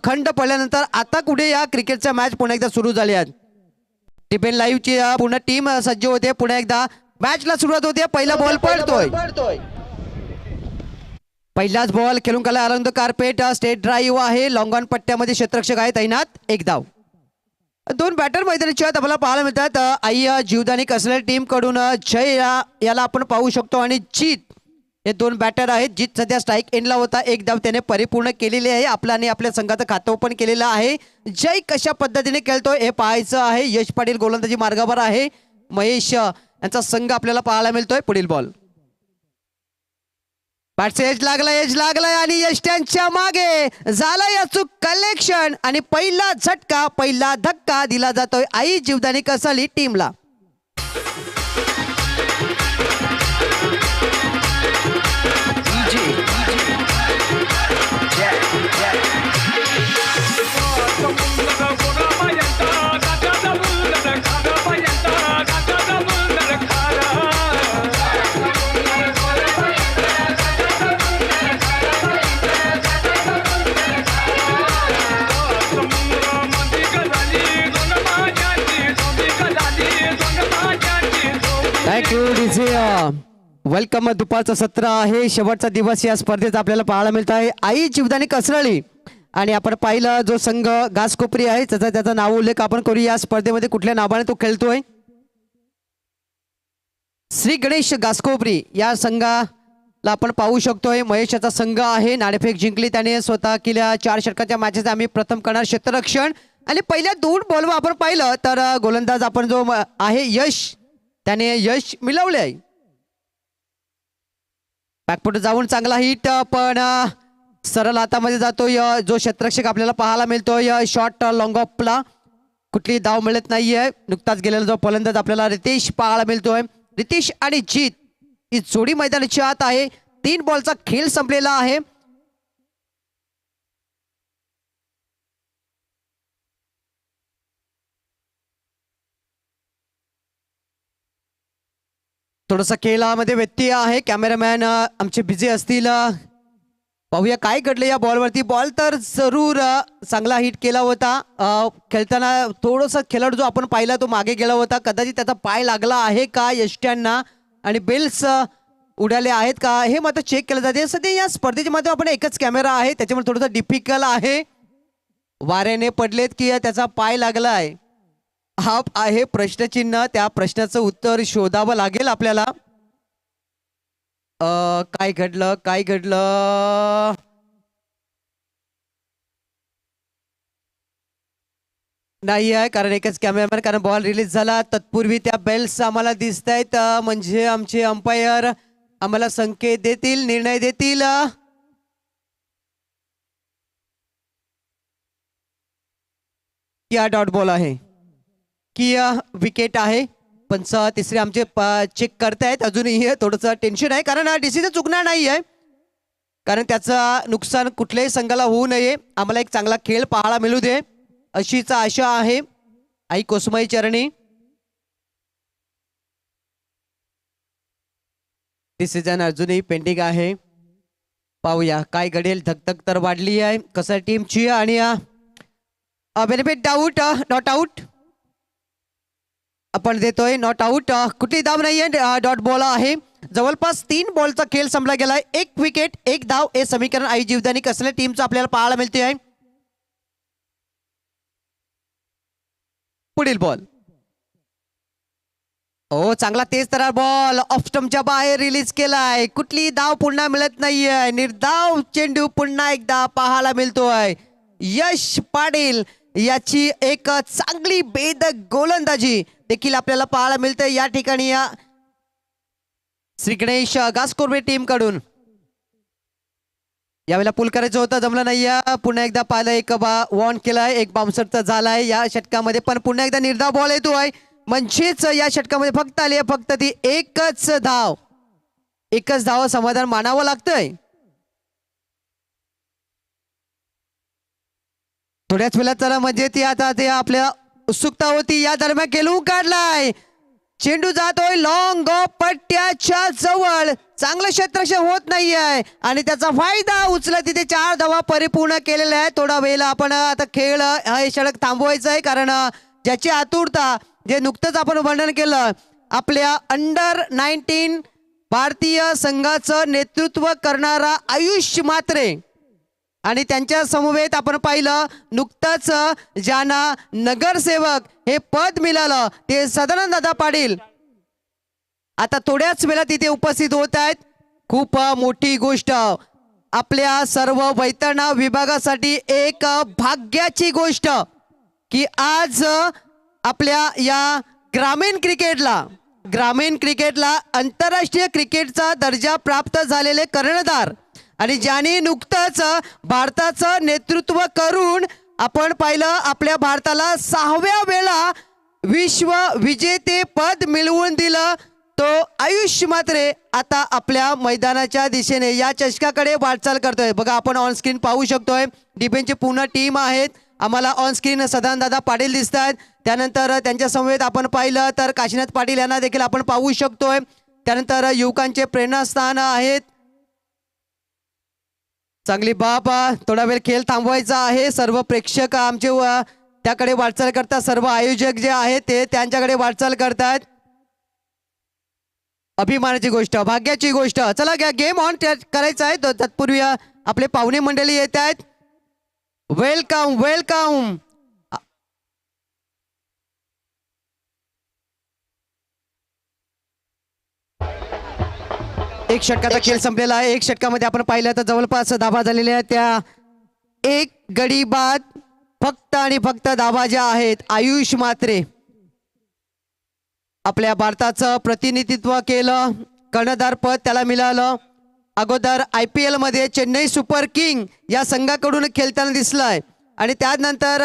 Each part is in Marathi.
खंड पडल्यानंतर आता कुठे या क्रिकेटच्या मॅच पुन्हा एकदा सुरू झाल्या आहेत. टिपेन लाईव्हची पूर्ण टीम सज्ज होते. पुन्हा एकदा मॅचला सुरुवात होते. पहिला बॉल पडतोय. पहिलाच बॉल खेळून काढला around the carpet. State drive आहे. लॉंग ऑन पट्ट्यामध्ये क्षेत्ररक्षक आहे तैनात. एक धाव. दोन बॅटर मैदानाची आहेत आपल्याला पाहायला मिळतात. आई जीवदानी कसलेल्या टीम कडून जय याला आपण पाहू शकतो आणि जीत हे दोन बॅटर आहेत. जीत सध्या स्ट्राईक एंडला होता. एक धाव त्याने परिपूर्ण केलेली आहे. आपला आणि आपल्या संघाचं खातं ओपन केलेलं आहे. जय कशा पद्धतीने खेळतोय हे पाहायचं आहे. यश पाटील गोलंदाजी मार्गावर आहे. महेश यांचा संघ आपल्याला पाहायला मिळतोय. पुढील बॉल बॅटचं एज लागलाय आणि यश त्यांच्या मागे झालं याचं कलेक्शन आणि पहिला झटका पहिला धक्का दिला जातोय आई जीवदानी कसाली टीमला. वेलकम. दुपारचं सत्र आहे. शेवटचा दिवस या स्पर्धेत आपल्याला पाहायला मिळत आहे. आई जीवदानी कसरळी आणि आपण पाहिलं जो संघ घासकोपरी आहे त्याचा नाव उल्लेख आपण करू. या स्पर्धेमध्ये कुठल्या नावाने तो खेळतोय. श्री गणेश घासकोपरी या संघाला आपण पाहू शकतोय. महेशाचा संघ आहे. नाणेफेक जिंकली त्याने. स्वतः केल्या 4 षटकाच्या मॅचेस आम्ही प्रथम करणार क्षेत्ररक्षण आणि पहिल्या 2 बॉलवर आपण पाहिलं तर गोलंदाज आपण जो आहे यश त्याने यश मिळवले आहे. बॅकफुट जाऊन चांगला हिट पण सरळ हातामध्ये जातोय. जो क्षेत्ररक्षक आपल्याला पाहायला मिळतोय शॉर्ट लॉंग ऑफला कुठली धाव मिळत नाहीये. नुकताच गेलेला जो फलंदाज आपल्याला रितेश पाहायला मिळतोय. रितेश आणि जीत ही जोडी मैदानाची आत आहे. 3 बॉलचा खेळ संपलेला आहे. थोडासा खेळामध्ये व्यत्यय आहे. कॅमेरामॅन आमचे बिझी असतील. पाहूया काय घडलं या बॉलवरती. बॉल तर जरूर चांगला हिट केला होता. खेळताना थोडंसं खेळाडू जो आपण पाहिला तो मागे गेला होता. कदाचित त्याचा पाय लागला आहे का यष्ट्यांना आणि बेल्स उडाले आहेत का हे मात्र चेक केलं जाते. सध्या या स्पर्धेच्या मध्ये आपण एकच कॅमेरा आहे त्याच्यामुळे थोडंसं डिफिकल्ट आहे. वाऱ्याने पडलेत की त्याचा पाय लागला आहे हा आहे प्रश्नचिन्ह. त्या प्रश्नाचं उत्तर शोधावं लागेल आपल्याला. काय घडलं नाही आहे कारण एकच कॅमेरामॅन. कारण बॉल रिलीज झाला तत्पूर्वी त्या बेल्स आम्हाला दिसत आहेत. म्हणजे आमचे अंपायर आम्हाला संकेत देतील निर्णय देतील. या डॉट बॉल आहे की विकेट आहे. पंच तिसरे आमचे चेक करतायत. अजूनही थोडंसं टेन्शन आहे कारण डिसिजन चुकणार नाही आहे. कारण त्याचं नुकसान कुठल्याही संघाला होऊ नये. आम्हाला एक चांगला खेळ पाहायला मिळू दे अशीच आशा आहे आई कोसमाई चरणी. डिसिजन अजूनही पेंडिंग आहे. पाहूया काय घडेल. धकधक तर वाढली आहे कसं टीमची आणि बेनिफिट आउट नॉट आउट आपण देतोय. नॉट आउट कुठली धाव नाहीये. डॉट बॉल आहे. जवळपास 3 बॉलचा खेळ संपला गेलाय. 1 विकेट 1 धाव हे समीकरण आई जीवदानी कसल्या टीमचं आपल्याला पाहायला मिळते आहे. पुढील बॉल चांगला तेज तरार बॉल ऑफ स्टंपच्या बाहेर रिलीज केलाय. कुठली धाव पुन्हा मिळत नाहीये. निर्धाव चेंडू पुन्हा एकदा पाहायला मिळतोय. यश पाटील याची एक चांगली बेधक गोलंदाजी देखील आपल्याला पाहायला मिळते या ठिकाणी या श्री गणेश घासकोपरी टीम कडून. यावेळेला पुल करायचं होतं जमलं नाही. पुन्हा एकदा पाहिलं एक वॉन केलाय. एक बाउन्सरचा झालाय या षटकामध्ये पण पुन्हा एकदा निर्धाव बॉल येतोय. म्हणजेच या षटकामध्ये फक्त आली फक्त ती एकच धाव. समाधान मानावं लागतंय. थोड्याच वेळात चला म्हणजे ती आता ते आपल्या उत्सुकता होती. या दरम्यान खेळून काढलाय चेंडू जातोय लॉंग पट्ट्याच्या जवळ, चांगलं क्षेत्ररक्षण होत नाहीये आणि त्याचा फायदा उचलत तिथे 4 धावा परिपूर्ण केलेल्या आहेत. थोडा वेळ आपण आता खेळ हे षटक थांबवायचं आहे, कारण ज्याची आतुरता, जे नुकतंच आपण वर्णन केलं, आपल्या अंडर 19 भारतीय संघाचं नेतृत्व करणारा आयुष म्हात्रे आणि त्यांच्या समवेत आपण पाहिलं नुकतंच ज्यांना नगरसेवक हे पद मिळालं ते सदानंद दादा पाटील आता थोड्याच वेळात तिथे उपस्थित होत आहेत. खूप मोठी गोष्ट, आपल्या सर्व वैतरणा विभागासाठी एक भाग्याची गोष्ट की आज आपल्या या ग्रामीण क्रिकेटला आंतरराष्ट्रीय क्रिकेटचा दर्जा प्राप्त झालेले कर्णधार आणि ज्यांनी नुकतंच भारताचं नेतृत्व करून आपण पाहिलं आपल्या भारताला 6व्या वेळा विश्व विजेते पद मिळवून दिलं, तो आयुष म्हात्रे आता आपल्या मैदानाच्या दिशेने या चषकाकडे वाटचाल करतोय. बघा आपण ऑन स्क्रीन पाहू शकतोय, डिफेन्सची पूर्ण टीम आहेत. आम्हाला ऑन स्क्रीन सदानंद दादा पाटील दिसत आहेत. त्यानंतर त्यांच्या समवेत आपण पाहिलं तर काशीनाथ पाटील यांना देखील आपण पाहू शकतोय. त्यानंतर युवकांचे प्रेरणास्थान आहेत. चांगली बाप, थोडा वेळ खेळ थांबवायचा आहे. सर्व प्रेक्षक आमचे त्याकडे वाटचाल करतात, सर्व आयोजक जे आहेत ते त्यांच्याकडे वाटचाल करतात. अभिमानाची गोष्ट, भाग्याची गोष्ट. चला गेम ऑन करायचा आहे. तत्पूर्वी आपले पाहुणे मंडळी येत आहेत. Welcome welcome. एक षटकाचा खेळ संपलेला आहे. एक षटकामध्ये आपण पाहिलं तर जवळपास धावा झालेल्या त्या एक गडी बाद फक्त आणि फक्त धावा ज्या आहेत आयुष म्हात्रे आपल्या भारताचं प्रतिनिधित्व केलं, कर्णधार पद त्याला मिळालं. अगोदर IPL मध्ये चेन्नई सुपर किंग या संघाकडून खेळताना दिसलाय आणि त्यानंतर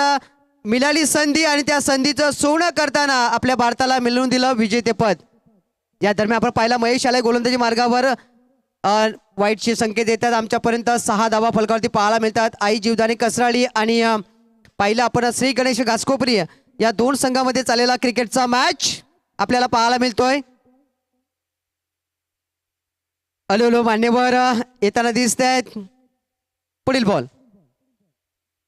मिळाली संधी आणि त्या संधीचं सोनं करताना आपल्या भारताला मिळवून दिलं विजेतेपद. या दरम्यान आपण पाहिला महेश आले गोलंदाजी मार्गावर वाईटचे संकेत येतात. आमच्यापर्यंत 6 धावा फलकावरती पाहायला मिळतात. आई जीवदानी कसराळी आणि पाहिलं आपण श्री गणेश घासकोपरी या 2 संघामध्ये चाललेला क्रिकेटचा मॅच आपल्याला पाहायला मिळतोय. हॅलो मान्यवर येताना दिसत आहेत. पुढील बॉल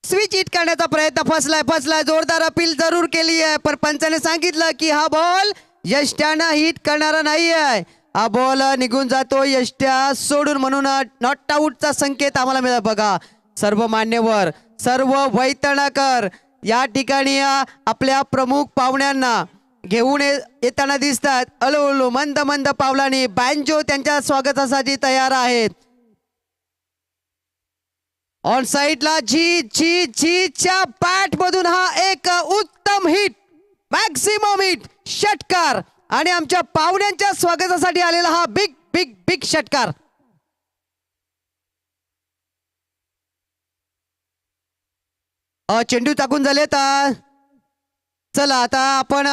स्विच हिट करण्याचा प्रयत्न फसलाय. जोरदार अपील जरूर केली आहे, पण पंचाने सांगितलं की हा बॉल यष्ट्यानं हिट करणारा नाही आहे. हा बॉल निघून जातो यष्ट्या सोडून, म्हणून नॉट आउटचा संकेत आम्हाला मिळाला. बघा सर्व मान्यवर, सर्व वैतरणाकर या ठिकाणी आपल्या प्रमुख पाहुण्यांना घेऊन येताना दिसतात. हळूहळू मंद मंद पावलांनी बँजो त्यांच्या स्वागतासाठी तयार आहेत. ऑन साइडला जीच्या बॅट मधून हा एक उत्तम हिट, मॅक्सिमम हिट षटकार आणि आमच्या पाहुण्यांच्या स्वागतासाठी आलेला हा बिग बिग बिग षटकार. चेंडू टाकून झाले. चला आता आपण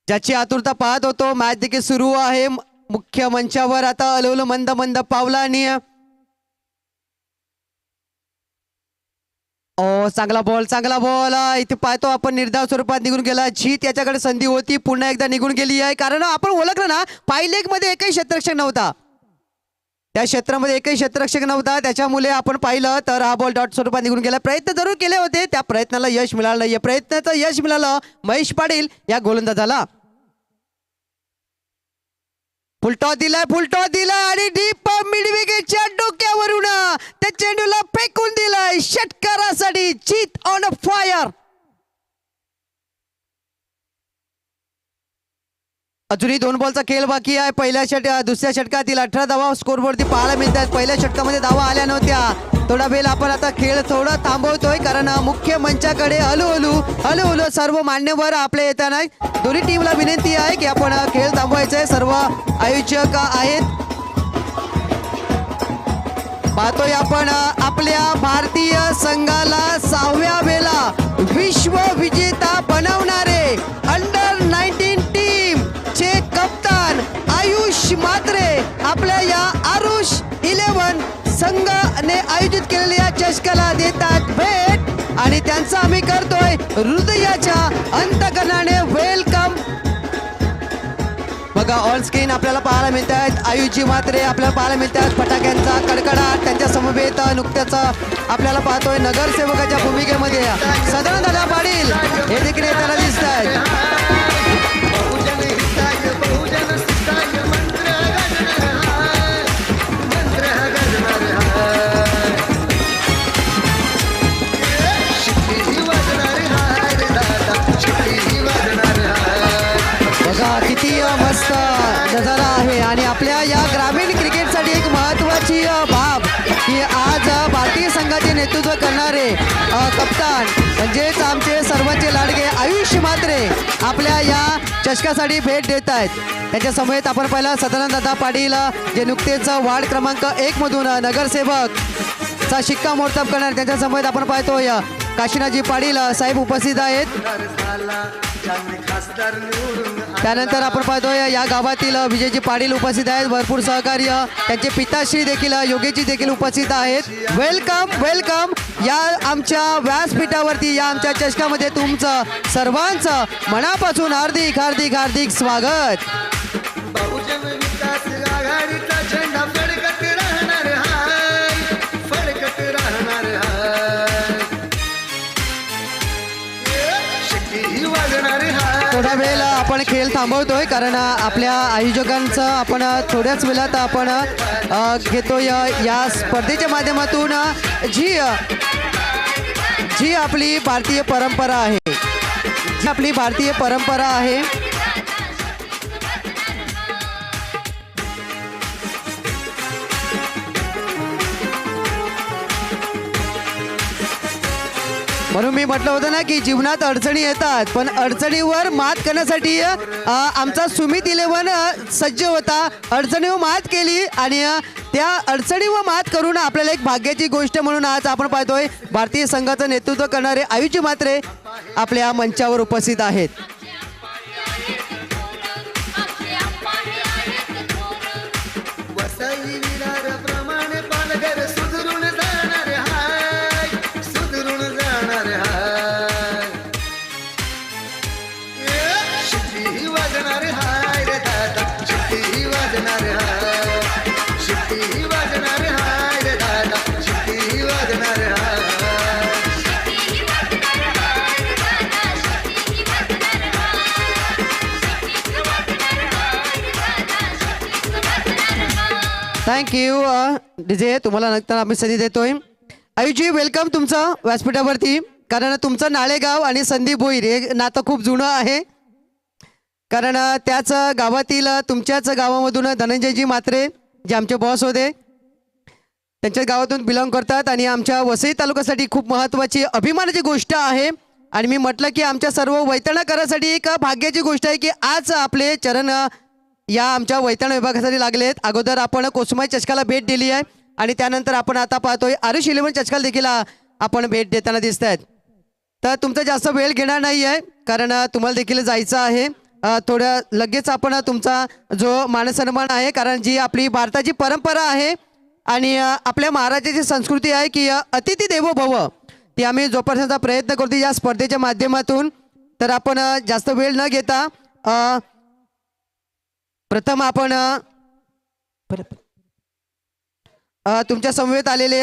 ज्याची आतुरता पाहत होतो, मॅच देखील सुरू आहे मुख्य मंचावर. आता हळूहळू मंद मंद पावलांनी चांगला बॉल इथे पाहतो आपण निर्धाव स्वरूपात निघून गेला. जीत याच्याकडे संधी होती, पुन्हा एकदा निघून गेली आहे. कारण आपण ओळखलं ना, पायलेग मध्ये एकही क्षेत्ररक्षक नव्हता, त्या क्षेत्रामध्ये एकही क्षेत्ररक्षक नव्हता. त्याच्यामुळे आपण पाहिलं तर हा बॉल डॉट स्वरूपात निघून गेला. प्रयत्न जरूर केले होते, त्या प्रयत्नाला यश मिळालं नाहीये. प्रयत्नाचं यश मिळालं महेश पाटील या गोलंदाजाला. फुलटॉस दिलाय आणि डीप मिड विकेटच्या डोक्यावरून त्या चेंडूला फेकून दिलाय षटकारासाठी. जीत ऑन अ फायर. अजूनही 2 बॉलचा खेळ बाकी आहे. दुसऱ्या षटकातील 18 धावा स्कोरवरती पाहायला मिळतात. पहिल्या षटकामध्ये धावा आल्या नव्हत्या. थोडा वेळ आपण आता खेळ थोडा थांबवतोय, कारण मुख्य मंचाकडे हळूहळू सर्व मान्यवर आपले येताना दोन्ही टीमला विनंती आहे की आपण खेळ थांबवायचा आहे. सर्व आयोजक आहेत. पाहतोय आपण आपल्या भारतीय संघाला 6व्या वेळा विश्व विजेता बनवणारे अंडर 19 टीम चे कप्तान आयुष म्हात्रे आपल्या या आरुष 11 संघाने आयोजित केलेल्या या चषकाला देतात भेट आणि त्यांचा आम्ही करतोय हृदयाच्या अंतकरणाने वेलकम. ऑन स्क्रीन आपल्याला पाहायला मिळत आहेत आयुषजी म्हात्रे आपल्याला पाहायला मिळत आहेत फटाक्यांचा कडकडाट त्यांच्या समवेत नुकत्याच आपल्याला पाहतोय नगरसेवकाच्या भूमिकेमध्ये सदानंद दादा पाटील हे देखील येताना दिसत आहेत. बघा किती मस्त नजारा आहे आणि आपल्या या ग्रामीण क्रिकेटसाठी एक महत्त्वाची बाब की आज भारतीय संघाचे नेतृत्व करणारे कप्तान म्हणजेच आमचे सर्वांचे लाडके आयुष म्हात्रे आपल्या या चषकासाठी भेट देत आहेत. त्याच्या समवेत आपण पहिला सदानंद दादा पाटील जे नुकतेच वार्ड क्रमांक 1 मधून नगरसेवक चा शिक्कामोर्तब करणार त्यांच्या समवेत आपण पाहतोय काशीनाथजी पाटील साहेब उपस्थित आहेत. त्यानंतर आपण पाहतोय या गावातील विजयजी पाटील उपस्थित आहेत. भरपूर सहकार्य त्यांचे पिताश्री देखील योगेशजी देखील उपस्थित आहेत. वेलकम वेलकम या आमच्या व्यासपीठावरती या आमच्या चषकामध्ये तुमचं सर्वांचं मनापासून हार्दिक हार्दिक हार्दिक स्वागत. बहुजन विकास आघाडीचा झेंडा फडकत राहणार हाय, फडकत राहणार हाय, शक्ती ही वाढणार हाय. थोडा वेळ आपण खेळ थांबवतोय कारण आपल्या आयोजकांचं आपण थोड्याच वेळात आपण घेतोय या स्पर्धेच्या माध्यमातून जी आपली भारतीय परंपरा आहे, जी आपली भारतीय परंपरा आहे म्हणून मी म्हटलं होतं ना की जीवनात अडचणी येतात पण अडचणीवर मात करण्यासाठी आमचा सुमित 11 सज्ज होता. अडचणीवर मात केली आणि त्या अडचणीवर मात करून आपल्याला एक भाग्याची गोष्ट म्हणून आज आपण पाहतोय भारतीय संघाचं नेतृत्व करणारे आयुषजी म्हात्रे आपल्या मंचावर उपस्थित आहेत. प्रमाणे पालघर सुधरून जाणार हाय, सुधरून जाणार हाय, शिट्टी वाजणार हाय रे दादा, शिट्टी वाजणार हाय, शिट्टी वाजणार हाय रे दादा, शिट्टी वाजणार हाय. थँक्यू डीजे तुम्हाला नंतर आम्ही संधी देतोय. आयुषजी वेलकम तुमचं व्यासपीठावरती कारण तुमचं नाळेगाव आणि संदीप भोईर हे नातं खूप जुनं आहे कारण त्याच गावातील तुमच्याच गावामधून धनंजयजी म्हात्रे जे आमचे बॉस होते त्यांच्या गावातून बिलॉंग करतात आणि आमच्या वसई तालुक्यासाठी खूप महत्त्वाची अभिमानाची गोष्ट आहे. आणि मी म्हटलं की आमच्या सर्व वैतरणाकरांसाठी एक भाग्याची गोष्ट आहे की आज आपले चरण या आमच्या वैतरण विभागासाठी लागलेत. अगोदर आपण कोसमाई चषकाला भेट दिली आहे आणि त्यानंतर आपण आता पाहतोय आरुष 11 चषकाला देखील आपण भेट देताना दिसत आहेत. तर तुमचा जास्त वेळ घेणार नाही आहे कारण तुम्हाला देखील जायचं आहे. थोड्या लगेच आपण तुमचा जो मानसन्मान आहे कारण जी आपली भारताची परंपरा आहे आणि आपल्या महाराष्ट्राची संस्कृती आहे की अतिथी देवो भव ती आम्ही जोपासण्याचा प्रयत्न करतो या स्पर्धेच्या माध्यमातून. तर आपण जास्त वेळ न घेता प्रथम आपण तुमच्या समवेत आलेले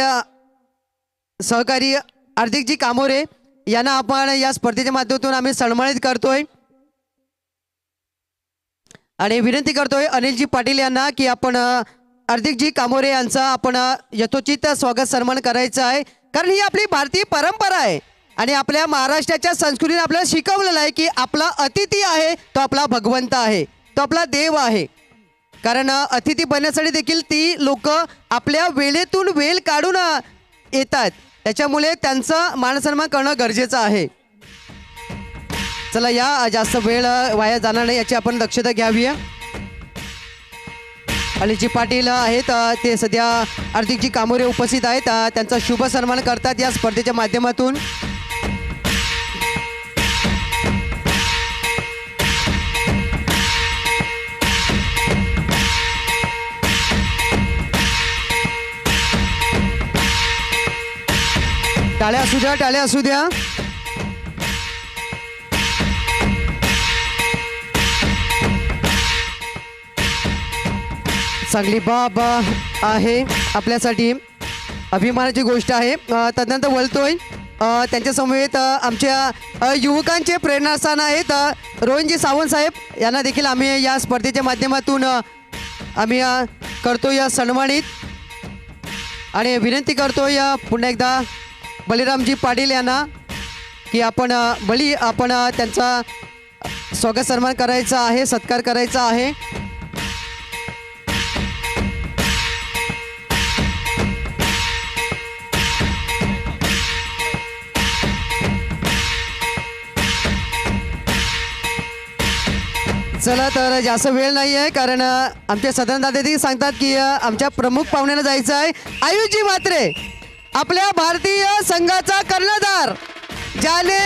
सहकारी हार्दिकजी कामोरे यांना आपण या स्पर्धेच्या माध्यमातून आम्ही सन्मानित करतोय आणि विनंती करतोय अनिलजी पाटील यांना की आपण हार्दिकजी कामोरे यांचा आपण यथोचित स्वागत सन्मान करायचा आहे कारण ही आपली भारतीय परंपरा आहे आणि आपल्या महाराष्ट्राच्या संस्कृतीने आपल्याला शिकवलेलं आहे की आपला अतिथी आहे तो आपला भगवंत आहे, तो आपला देव आहे. कारण अतिथी बनण्यासाठी देखील ती लोक आपल्या वेळेतून वेळ काढून येतात त्याच्यामुळे त्यांचं मानसन्मान करणं गरजेचं आहे. चला या जास्त वेळ वाया जाणार नाही याची आपण दक्षता घ्यावी. आणि जी पाटील आहेत ते सध्या हार्दिकजी कामोरे उपस्थित आहेत त्यांचा शुभ सन्मान करतात या स्पर्धेच्या माध्यमातून. टाळ्या असू द्या, टाळ्या असू द्या. चांगली बाब आहे आपल्यासाठी, अभिमानाची गोष्ट आहे. तदनंतर बोलतोय त्यांच्या समवेत आमच्या युवकांचे प्रेरणास्थान आहेत रोहनजी सावंत साहेब, यांना देखील आम्ही या स्पर्धेच्या माध्यमातून आम्ही करतो या सन्मानित. आणि विनंती करतो या पुन्हा एकदा बलिरामजी पाटील यांना की आपण त्यांचा स्वागत सन्मान करायचा आहे, सत्कार करायचा आहे. चला तर जास्त वेळ नाही आहे, कारण आमचे सदनदाते देखील सांगतात की आमच्या प्रमुख पाहुण्यांना जायचं आहे. आयुषजी म्हात्रे आपल्या भारतीय संघाचा कर्णधार, ज्याने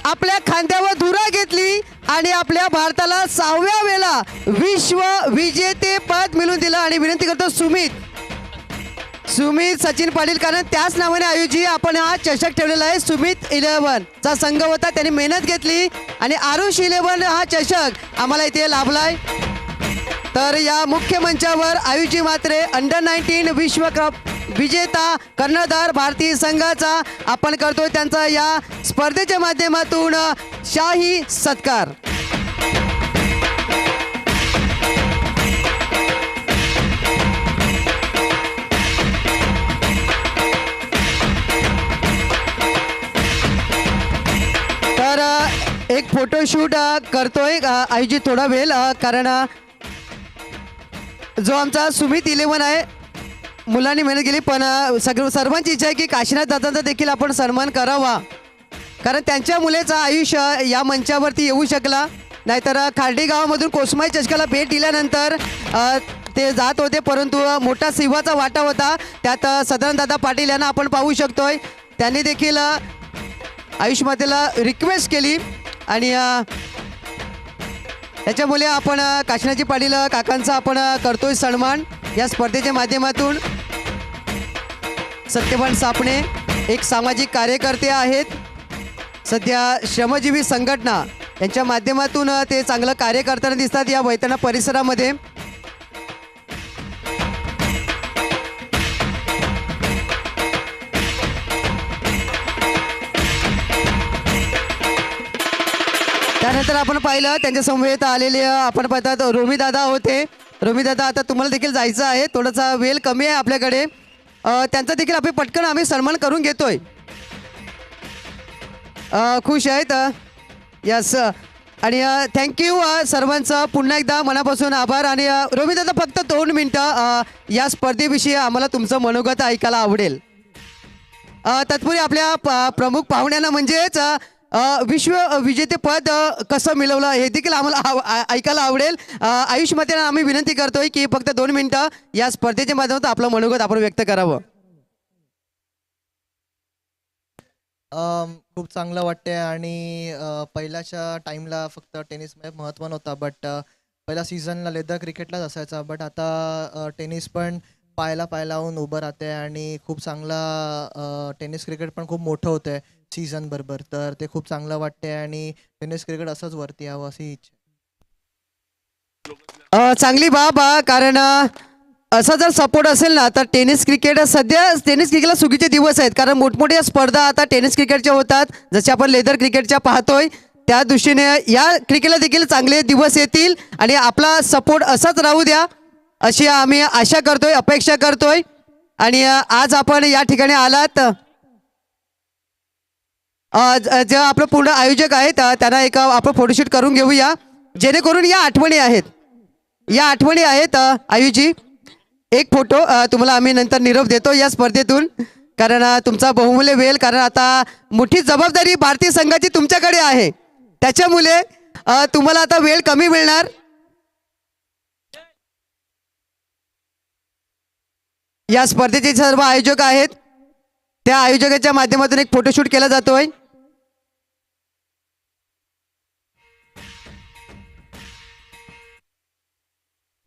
आपल्या खांद्यावर धुरा घेतली आणि आपल्या भारताला 6व्या वेळेला विश्व विजेते पद मिळवून दिलं. आणि विनंती करतो सुमित सचिन पाटील, कारण त्याच नावाने आयुषजी आपण हा चषक ठेवलेला आहे. सुमित 11 चा संघ होता, त्यांनी मेहनत घेतली आणि आरुष 11 हा चषक आम्हाला इथे लाभलाय. तर या मुख्य मंचावर आयुषजी म्हात्रे अंडर-19 विश्वकप विजेता कर्णधार भारतीय संघाचा आपण करतोय त्यांचा या स्पर्धेच्या माध्यमातून शाही सत्कार. तर एक फोटोशूट करतोय आयुषजी थोडा वेळ, कारण जो आमचा सुमित 11 आहे, मुलांनी मेहनत केली, पण सर्वांची इच्छा आहे की काशीनाथ दादांचा देखील आपण सन्मान करावा, कारण त्यांच्या मुलेचा आयुष्य या मंचावरती येऊ शकला. नाहीतर खार्डी गावामधून कोसमाई चषकाला भेट दिल्यानंतर ते जात होते, परंतु मोठा सिंहाचा वाटा होता. त्यात सदानंददादा पाटील यांना आपण पाहू शकतोय, त्यांनी देखील आयुष मातेला रिक्वेस्ट केली आणि त्याच्यामुळे आपण काशीनाथजी पाटील काकांचा आपण करतोय सन्मान या स्पर्धेच्या माध्यमातून. सत्यवान सापणे एक सामाजिक कार्यकर्ते आहेत, सध्या श्रमजीवी संघटना यांच्या माध्यमातून ते चांगलं कार्य करताना दिसतात या वैतरणा परिसरामध्ये. त्यानंतर आपण पाहिलं त्यांच्या समवेत आलेले आपण पाहतात रोमी दादा होते. रोमी दादा, आता तुम्हाला देखील जायचं आहे, थोडासा वेळ कमी आहे आपल्याकडे, त्यांचा देखील आपण पटकन आम्ही सन्मान करून घेतोय. खुश आहेत यस, आणि थँक्यू सर्वांचं पुन्हा एकदा मनापासून आभार. आणि रोमी दादा, फक्त 2 मिनटं या स्पर्धेविषयी आम्हाला तुमचं मनोगत ऐकायला आवडेल. तत्पूर्वी आपल्या प्रमुख पाहुण्यांना म्हणजेच विश्व विजेते पद कसं मिळवलं हे देखील आम्हाला ऐकायला आवडेल. आयुष मध्ये आम्ही विनंती करतोय की फक्त 2 मिनटं या स्पर्धेच्या माध्यमातून आपलं मनोगत आपण व्यक्त करावं. खूप चांगलं वाटते. आणि पहिल्याच्या टाईमला फक्त टेनिस महत्त्व नव्हता, बट पहिल्या सीझनला लेदर क्रिकेटलाच असायचा, बट आता टेनिस पण पाय लावून उभं राहते आणि खूप चांगला टेनिस क्रिकेट पण खूप मोठं होतं आहे सीझन बरोबर. तर ते खूप चांगलं वाटते आणि टेनिस क्रिकेट असंच वरती यावं अशी इच्छा. चांगली बाब, कारण असा जर सपोर्ट असेल ना तर टेनिस क्रिकेटला सुगीचे दिवस आहेत, कारण मोठमोठ्या स्पर्धा आता टेनिस क्रिकेटच्या होतात, जसे आपण लेदर क्रिकेटच्या पाहतोय. त्या दृष्टीने या क्रिकेटला देखील चांगले दिवस येतील आणि आपला सपोर्ट असाच राहू द्या अशी आम्ही आशा करतोय, अपेक्षा करतोय. आणि आज आपण या ठिकाणी आलात, जे आपलं पूर्ण आयोजक आहेत त्यांना एक आपण फोटोशूट करून घेऊया, जेणेकरून या आठवणी आहेत. आयुषजी, एक फोटो तुम्हाला आम्ही नंतर निरोप देतो या स्पर्धेतून, कारण तुमचा बहुमूल्य वेळ, कारण आता मोठी जबाबदारी भारतीय संघाची तुमच्याकडे आहे, त्याच्यामुळे तुम्हाला आता वेळ कमी मिळणार. या स्पर्धेचे सर्व आयोजक आहेत, त्या आयोजकाच्या माध्यमातून एक फोटोशूट केला जातोय.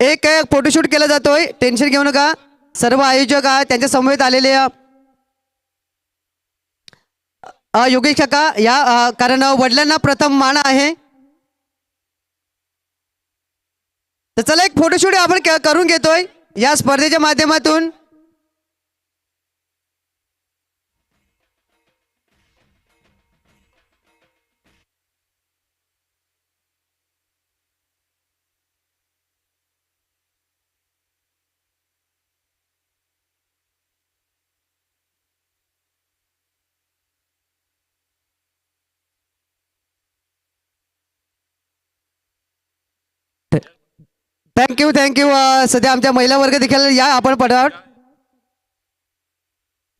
एक फोटोशूट केला जातोय, टेन्शन घेऊ नका. सर्व आयोजक त्यांच्या समवेत आलेले योगेश काका या, कारण वडिलांना प्रथम मान आहे. तर चला एक फोटोशूट आपण करून घेतोय या स्पर्धेच्या माध्यमातून थँक्यू थँक्यू. सध्या आमच्या महिला वर्ग देखील या आपण पटापट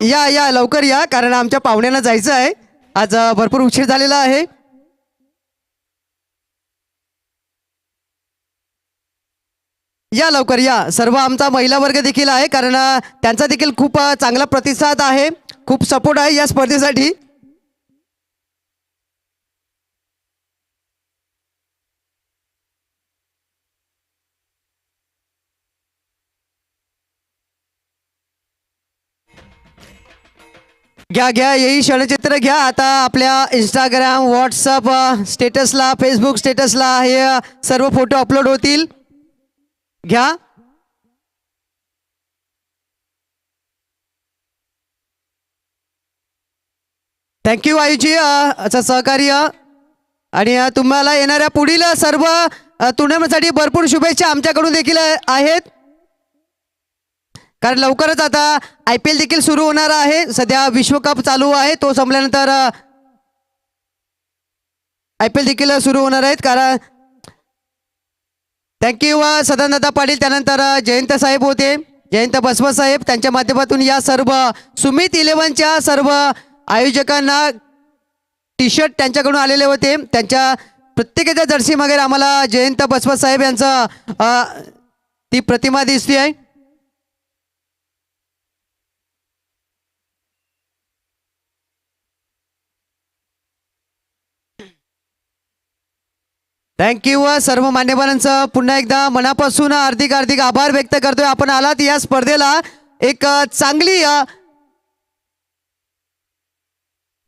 या या लवकर या, कारण आमच्या पाहुण्यांना जायचं आहे. आज भरपूर उशीर झालेला आहे. या लवकर या. सर्व आमचा महिला वर्ग देखील आहे, कारण त्यांचा देखील खूप चांगला प्रतिसाद आहे, खूप सपोर्ट आहे या स्पर्धेसाठी. घ्या घ्या यही क्षणचित्र घ्या. आता आपल्या इंस्टाग्राम, व्हॉट्सअप स्टेटसला, फेसबुक स्टेटसला हे सर्व फोटो अपलोड होतील. घ्या. थँक्यू आयुजी असं सहकार्य. आणि तुम्हाला येणाऱ्या पुढील सर्व टुर्नामेंटसाठी भरपूर शुभेच्छा आमच्याकडून देखील आहेत, कारण लवकरच आता IPL देखील सुरू होणार आहे. सध्या विश्वकप चालू आहे, तो संपल्यानंतर IPL देखील सुरू होणार आहेत. कारण थँक्यू सदानंदा पाटील, त्यानंतर जयंत साहेब होते, जयंत बसवा साहेब, त्यांच्या माध्यमातून या सर्व सुमित 11च्या सर्व आयोजकांना टी शर्ट त्यांच्याकडून आलेले होते. त्यांच्या प्रत्येकाच्या जर्सी मागे आम्हाला जयंत बसवा साहेब यांचा ती प्रतिमा दिसते आहे. थँक्यू. सर्व मान्यवरांचं पुन्हा एकदा मनापासून हार्दिक हार्दिक आभार व्यक्त करतोय. आपण आलात या स्पर्धेला एक चांगली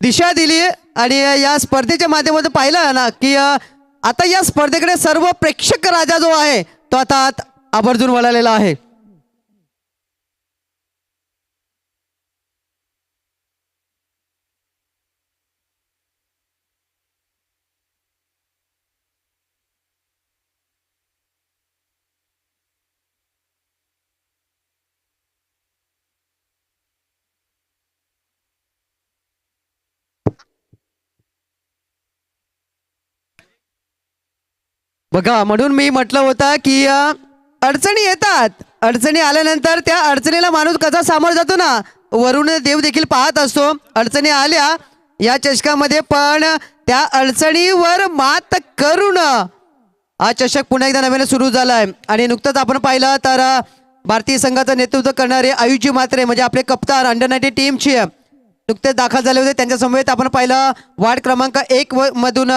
दिशा दिली, आणि या स्पर्धेच्या माध्यमातून पाहिलं ना की आता या स्पर्धेकडे सर्व प्रेक्षक राजा जो आहे तो आता आवर्जून वळालेला आहे. बघा, म्हणून मी म्हटलं होतं की अडचणी येतात, अडचणी आल्यानंतर त्या अडचणीला माणूस कसा सामोरं जातो ना, वरून देव देखील पाहत असतो. अडचणी आल्या या चषकामध्ये, पण त्या अडचणीवर मात करून हा चषक पुन्हा एकदा नव्याने सुरू झाला आहे. आणि नुकतंच आपण पाहिलं तर भारतीय संघाचं नेतृत्व करणारे आयुजी म्हात्रे म्हणजे आपले कप्तान अंडर-19 टीमचे नुकतेच दाखल झाले होते. त्यांच्या समवेत आपण पाहिलं वार्ड क्रमांक 1 मधून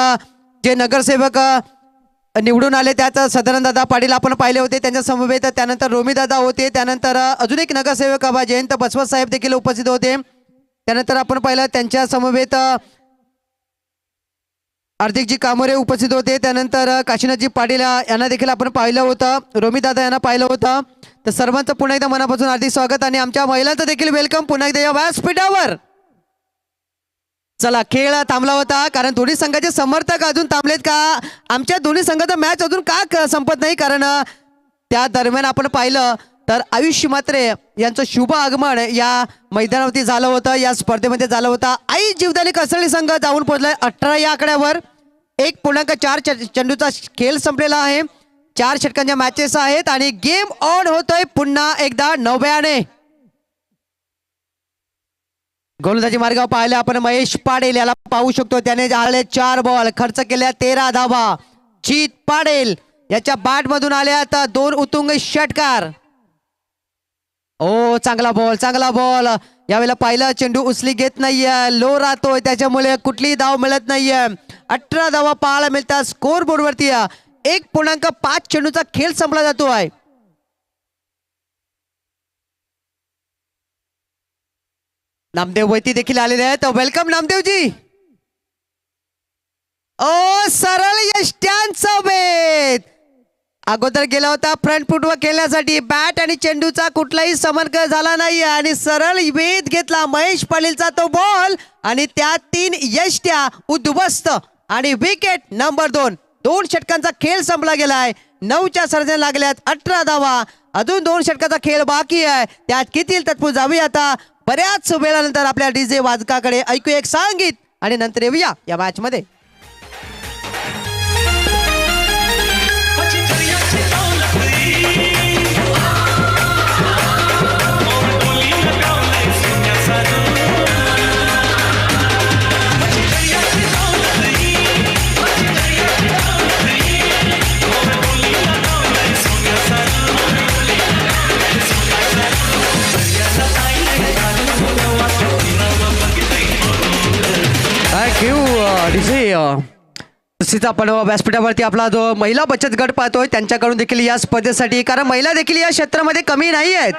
जे नगरसेवक निवडून आले त्यात सदानंददादा पाटील आपण पाहिले होते, त्यांच्या समवेत त्यानंतर रोमीदादा होते, त्यानंतर अजून एक नगरसेवक जयंत बसवा साहेब देखील उपस्थित होते. त्यानंतर आपण पाहिलं त्यांच्या समवेत हार्दिकजी कामोरे उपस्थित होते, त्यानंतर काशीनाथजी पाटील यांना देखील आपण पाहिलं होतं, रोमीदादा यांना पाहिलं होतं. तर सर्वांचं पुन्हा एकदा मनापासून हार्दिक स्वागत, आणि आमच्या महिलांचं देखील वेलकम पुन्हा एकदा या व्यासपीठावर. चला, खेळ थांबला होता कारण दोन्ही संघाचे समर्थक अजून थांबलेत का, आमच्या दोन्ही संघाचा मॅच अजून का संपत नाही, कारण त्या दरम्यान आपण पाहिलं तर आयुष म्हात्रे यांचं शुभ आगमन या मैदानावरती झालं होतं, या स्पर्धेमध्ये झालं होतं. आई जीवदानी कसरली संघ जाऊन पोहोचलाय 18 या आकड्यावर. 1.4 चेंडूचा खेळ संपलेला आहे, 4 षटकांच्या मॅचेस आहेत आणि गेम ऑन होतोय पुन्हा एकदा नव्याने. गोलंदाजी मार्गावर पाहिलं आपण महेश पाडेल याला पाहू शकतो, त्याने आले 4 बॉल, खर्च केल्या 13 धावा. जीत पाडेल याच्या बॅट मधून आल्यात 2 उत्तुंग षटकार. ओ चांगला बॉल, चांगला बॉल. यावेळेला पाहिलं चेंडू उचली घेत नाहीये, लो राहतोय, त्याच्यामुळे कुठलीही धाव मिळत नाहीये. 18 धावा पाहायला मिळतात स्कोर बोर्ड वरती. 1.5 चेंडूचा खेळ संपला जातो आहे. नामदेव वैती देखील आलेले आहेत, वेलकम नामदेवजी. ओ सरळ यष्ट्यांचा भेद, अगोदर गेला होता फ्रंट फुटवर खेळण्यासाठी. बॅट आणि चेंडूचा कुठलाही समन्वय झाला नाही आणि सरळ वेध घेतला महेश पाटीलचा तो बॉल आणि त्या 3 यष्ट्या उद्ध्वस्त आणि विकेट नंबर 2. 2 षटकांचा खेळ संपला गेलाय. 9च्या सर्जन लागल्यात 18 धावा. अजून 2 षटकाचा खेळ बाकी आहे. त्यात किती तत्पूर जाऊया आता बऱ्याच वेळानंतर आपल्या डीजे वादकाकडे. ऐकू एक संगीत आणि नंतर येऊया या मॅच मध्ये. तसेच आपण व्यासपीठावरती आपला जो महिला बचत गट पाहतोय त्यांच्याकडून देखील या स्पर्धेसाठी, कारण महिला देखील या क्षेत्रामध्ये कमी नाही आहेत.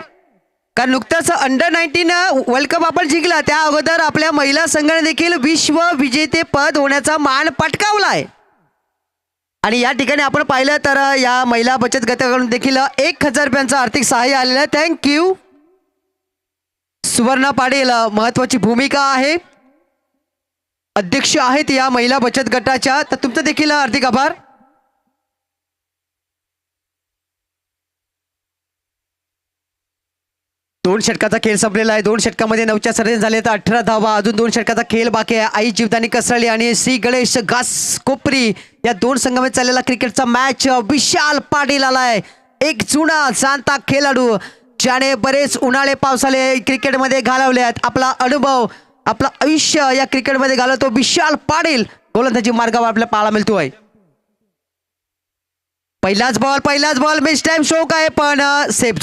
कारण नुकतंच अंडर-19 वर्ल्ड कप आपण जिंकला. त्या अगोदर आपल्या महिला संघाने देखील विश्व विजेतेपद होण्याचा मान पटकावला आहे. आणि या ठिकाणी आपण पाहिलं तर या महिला बचत गटाकडून देखील 1000 रुपयांचं आर्थिक सहाय्य आलेलं आहे. थँक्यू सुवर्णा पाटील. महत्वाची भूमिका आहे, अध्यक्ष आहेत या महिला बचत गटाच्या, तर तुमचं देखील हार्दिक आभार. दोन षटकाचा खेळ संपलेला आहे. 2 षटकामध्ये 9च्या सर्जन झाले तर 18 धावा. अजून 2 षटकाचा खेळ बाकी आहे. आई जीवदानी कसरळी आणि श्री गणेश घास कोपरी या 2 संघामध्ये चाललेला क्रिकेटचा मॅच. विशाल पाटील आलाय, एक जुना जाणता खेळाडू ज्याने बरेच उन्हाळे पावसाळे क्रिकेटमध्ये घालवले आहेत. आपला अनुभव, आपलं आयुष्य या क्रिकेटमध्ये घालवतो विशाल पाटील. गोलंदाजी मार्गावर आपल्याला पाहायला मिळतोय. पहिलाच बॉल मिस टाइम शोक आहे, पण सेफ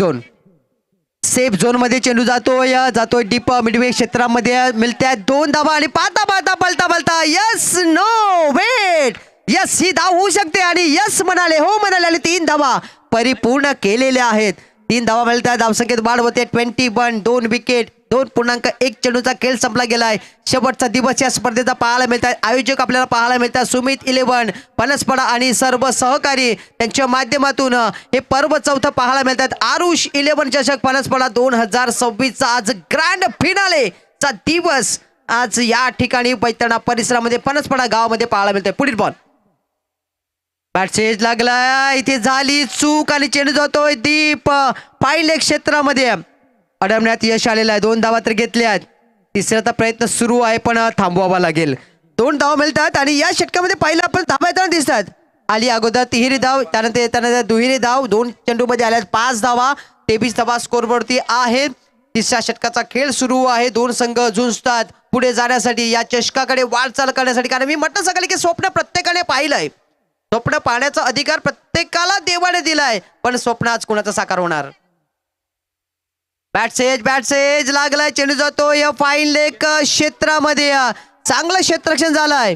झोन मध्ये चेंडू जातोय डीप मिडवे क्षेत्रामध्ये. मिळत्या 2 धावा आणि पळता यस नो वेट यस ही धाव होऊ शकते आणि यस म्हणाले, हो म्हणाले आणि 3 धावा परिपूर्ण केलेल्या आहेत. 3 धावा मिळतात. धावसंख्येत वाढ होते 21. 2 विकेट 2.1 चेंडूचा खेळ संपला गेलाय. शेवटचा दिवस या स्पर्धेचा पाहायला मिळतात. आयोजक आपल्याला पाहायला मिळतात सुमित 11, पनसपडा आणि सर्व सहकारी त्यांच्या माध्यमातून हे पर्व 4थं पाहायला मिळतात. आरुष 11 चषक पनसपडा 2026 आज ग्रँड फिनालेचा दिवस आज या ठिकाणी पैठणा परिसरामध्ये पनसपडा गावामध्ये पाहायला मिळतोय. पुढील बॉल बॅट सेज लागला, इथे झाली चूक आणि चेंडू जातोय दीप पाहिले क्षेत्रामध्ये. अडवण्यात यश आलेलं आहे. 2 धावा तर घेतल्यात. तिसऱ्याचा प्रयत्न सुरू आहे पण थांबवावा लागेल. 2 धावा मिळतात आणि या षटकामध्ये पहिला आपण धावा येताना दिसतात. आली अगोदर तिहेरी धाव, त्यानंतर दुहेरी धाव. 2 चेंडूमध्ये आल्यात 5 धावा. 23 धावा स्कोरवरती आहे. तिसऱ्या षटकाचा खेळ सुरू आहे. 2 संघ झुंजतात पुढे जाण्यासाठी, या चषकाकडे वाटचाल करण्यासाठी. कारण मी म्हटलं सकाळी की स्वप्न प्रत्येकाने पाहिलंय. स्वप्न पाहण्याचा अधिकार प्रत्येकाला देवाने दिलाय, पण स्वप्न आज कोणाचं साकार होणार. बॅट सेज लागलाय. चेंडू जातोय फाईन लेग क्षेत्रामध्ये. चांगलं क्षेत्ररक्षण झालंय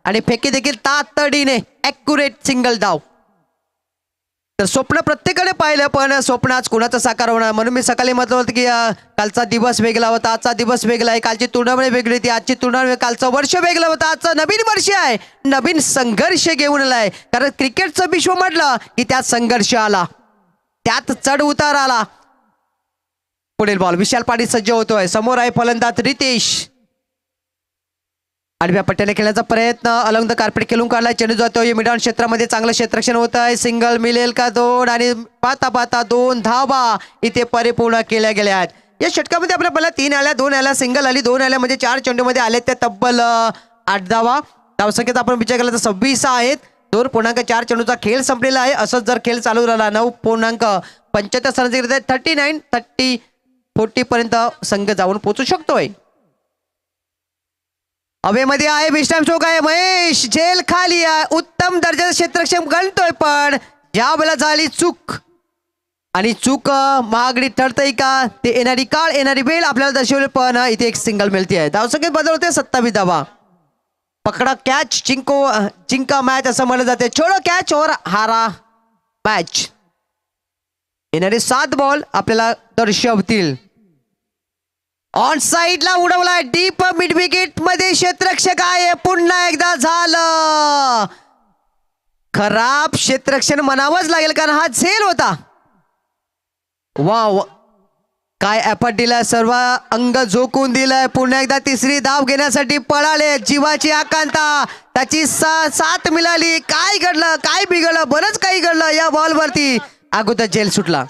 आणि फेकी देखील तातडीने ॲक्युरेट सिंगल धाव. तर स्वप्न प्रत्येकाने पाहिलं, पण स्वप्न आज कोणाचं साकार होणार. म्हणून मी सकाळी म्हटलं होतं की कालचा दिवस वेगळा होता, आजचा दिवस वेगळा आहे. कालची टुर्नामेंट वेगळी होती, आजची टुर्नामेंट, कालचं वर्ष वेगळं होतं, आजचं नवीन वर्ष आहे. नवीन संघर्ष घेऊन आलाय. कारण क्रिकेटचं विश्व म्हटलं की त्यात संघर्ष आला, त्यात चढ उतार आला. पुढील बॉल विशाल पाटील सज्ज होतोय. समोर आहे फलंदाज रितेश. आडव्या पट्ट्याने खेळण्याचा प्रयत्न अलॉंग द कार्पेट खेळून काढलाय. चेंडू जातोय मिडऑन क्षेत्रामध्ये. चांगलं क्षेत्ररक्षण होत आहे. सिंगल मिळेल का 2 आणि पाता 2 धावा इथे परिपूर्ण केल्या गेल्या आहेत. या षटकामध्ये आपल्या पहिला 3 आल्या, 2 आल्या, सिंगल आली, 2 आल्या, म्हणजे 4 चेंडूमध्ये आले त्या तब्बल 8 धावा. धावसंख्येत आपण विचार केला तर 26 आहेत. 2.4 चेंडूचा खेळ संपलेला आहे. असंच जर खेळ चालू राहिला 9.75 सर्जरी 39-30-40 पर्यंत संघ जाऊन पोहोचू शकतोय. हवेमध्ये आहे विश्राम चौक आहे. महेश झेल खाली आहे. उत्तम दर्जाचं क्षेत्ररक्षण गणतोय, पण ज्या वेळेला झाली चूक आणि चूक महागडी ठरतय का ते येणारी काळ येणारी वेळ आपल्याला दर्शवले, पण इथे एक सिंगल मिळते आहे. धावसंख्येत बदल होते 27 धावा. पकडा कॅच जिंका मॅच असं म्हणलं जाते. छोडो कॅच और हारा मॅच. येणारे 7 बॉल आपल्याला दर्शवतील. ऑन साइडला उडवलाय डीप मिड विकेट मध्ये क्षेत्ररक्षक आहे. पुन्हा एकदा झालं खराब क्षेत्ररक्षण म्हणावंच लागेल कारण हा झेल होता. वा काय एफर्ट दिलाय, सर्व अंग झोकून दिलंय. पुन्हा एकदा तिसरी धाव घेण्यासाठी पळाले, जीवाची आकांक्षा, त्याची साथ मिळाली. काय घडलं, काय बिघडलं, बरंच काही घडलं या बॉलवरती. अगोदर झेल सुटला,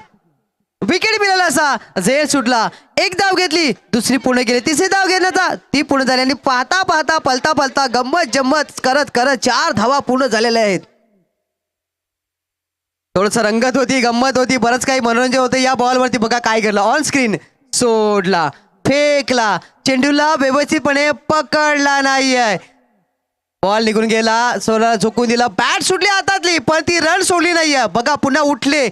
विकेट मिळाला, असा झेल सुटला. एक धाव घेतली, दुसरी पूर्ण गेली, तिसरी धाव घेण्याचा ती पूर्ण झाली आणि पाहता पाहता पलता पलता गंमत जम्मत करत करत 4 धावा पूर्ण झालेल्या आहेत. थोडस रंगत होती, गंमत होती, बरंच काही मनोरंजन होतं या बॉलवरती. बघा काय घडलं, ऑन स्क्रीन सोडला, फेकला, चेंडूला व्यवस्थितपणे पकडला नाहीये, बॉल निघून गेला, सोला झोकून दिला, बॅट सुटली हातातली पण ती रन सोडली नाहीये. बघा पुन्हा उठले,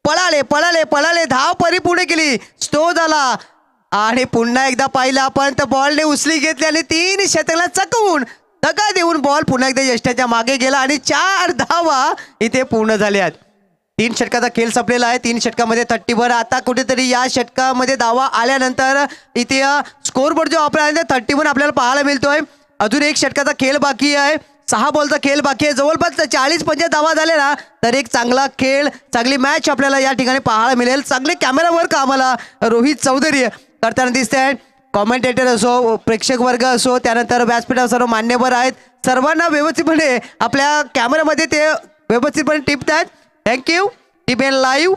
पळाले पळाले पळाले, धाव परिपूर्ण केली, स्टो झाला आणि पुन्हा एकदा पाहिलं आपण तर बॉलने उचली घेतली आणि 3 षटकाला चकवून धक्का देऊन बॉल पुन्हा एकदा यष्टीच्या मागे गेला आणि 4 धावा इथे पूर्ण झाल्यात. 3 षटकाचा खेळ संपलेला आहे. 3 षटकामध्ये 30 आता कुठेतरी या षटकामध्ये धावा आल्यानंतर इथे स्कोरबोर्ड जो आपल्याला 31 आपल्याला पाहायला मिळतोय. अजून 1 षटकाचा खेळ बाकी आहे, 6 बॉलचा खेळ बाकी आहे. जवळपास 40-50 धावा झालेला तर एक चांगला खेळ, चांगली मॅच आपल्याला या ठिकाणी पाहायला मिळेल. चांगले कॅमेरा वर्क आम्हाला रोहित चौधरी करताना दिसते आहेत. कॉमेंटेटर असो, प्रेक्षक वर्ग असो, त्यानंतर व्यासपीठ सर्व मान्यवर आहेत, सर्वांना व्यवस्थितपणे आपल्या कॅमेरामध्ये ते व्यवस्थितपणे टिपत आहेत. थँक्यू टीप एन लाईव्ह.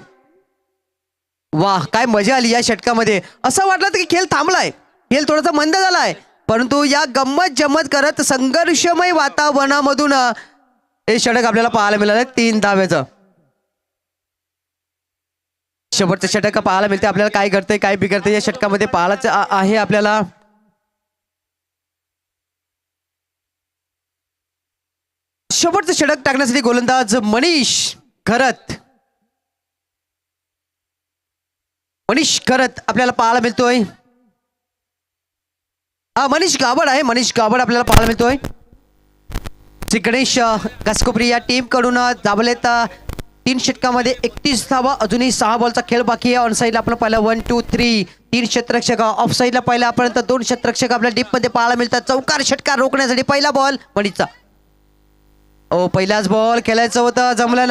वाह काय मजा आली या षटकामध्ये. असं वाटलं की खेळ थांबलाय, खेळ थोडासा मंद झालाय, परंतु या गंमत जम्मत करत संघर्षमय वातावरणामधून हे षटक आपल्याला पाहायला मिळालं 3 धाव्याचं. शेवटचं षटक पाहायला मिळते आपल्याला, काय घडतंय काय बिघडतंय या षटकामध्ये पाहायलाच आहे आपल्याला. शेवटचं षटक टाकण्यासाठी गोलंदाज मनीष खरत, मनीष खरत आपल्याला पाहायला मिळतोय. मनीष गावड आहे, मनीष गावड आपल्याला पाहायला मिळतोय. श्री गणेश घासकोपरी या टीम कडून दाबलेत 3 षटकामध्ये 31 धावा. अजूनही 6 बॉलचा खेळ बाकी आहे. ऑन साईडला आपण पाहिलं 1 2 3 3 क्षेत्ररक्षक, ऑफ साईडला पाहिलं आपण तर 2 क्षेत्ररक्षक आपल्या डीप मध्ये पाहायला मिळतात. चौकार षटकार रोखण्यासाठी पहिला बॉल मणीचा. पहिलाच बॉल खेळायचं होतं, जमलं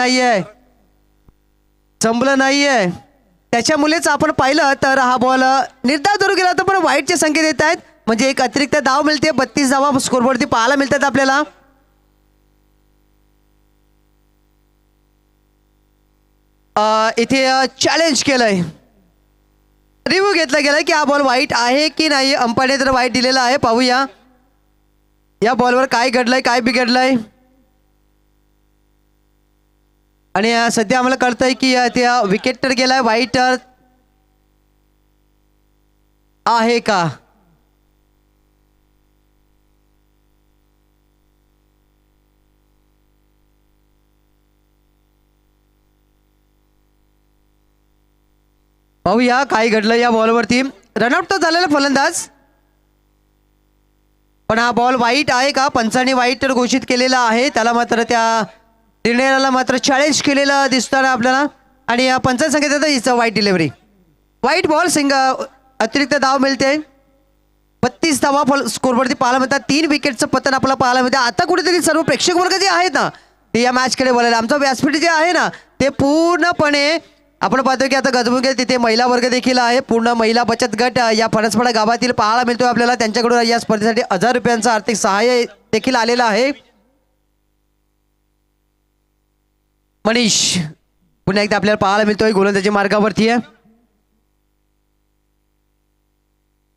नाहीये, त्याच्यामुळेच आपण पाहिलं तर हा बॉल निर्धाव धरू गेला होता, पण वाईटचे संकेत येत आहेत, म्हणजे एक अतिरिक्त धाव मिळते. 32 धावा स्कोरवरती पाहायला मिळतात आपल्याला. इथे चॅलेंज केलंय, रिव्ह्यू घेतला गेलाय की हा बॉल वाईट आहे की नाही. अंपायरने तर वाईट दिलेला आहे. पाहूया या बॉलवर काय घडलंय काय बिघडलंय. आणि सध्या आम्हाला कळतंय की त्या विकेट तर गेलाय, वाईट आहे का. पाहूया काय घडलं या बॉलवरती. रनआउट तर झालेला फलंदाज, पण हा बॉल वाईट आहे का. पंचांनी वाईट तर घोषित केलेला आहे, त्याला मात्र त्या निर्णयाला मात्र चॅलेंज केलेलं दिसताना आपल्याला. आणि पंचांनी सांगितलं हिचं वाईट डिलिव्हरी, वाईट बॉल, अतिरिक्त धाव मिळते. 32 धावा स्कोरवरती पाहायला मिळतात. 3 विकेटचं पतन आपल्याला पाहायला मिळतं. आता कुठेतरी सर्व प्रेक्षक वर्ग जे आहेत ना ते या मॅचकडे बोलायला, आमचं व्यासपीठ जे आहे ना ते पूर्णपणे आपण पाहतो की आता गजबून गेले. तिथे महिला वर्ग देखील आहे, पूर्ण महिला बचत गट या फणसपाडा गावातील पाहायला मिळतो आपल्याला. त्यांच्याकडून या स्पर्धेसाठी 1000 रुपयांचं आर्थिक सहाय्य देखील आलेलं आहे. मनीष पुन्हा एकदा आपल्याला पाहायला मिळतोय गोलंदाजी मार्गावरती आहे.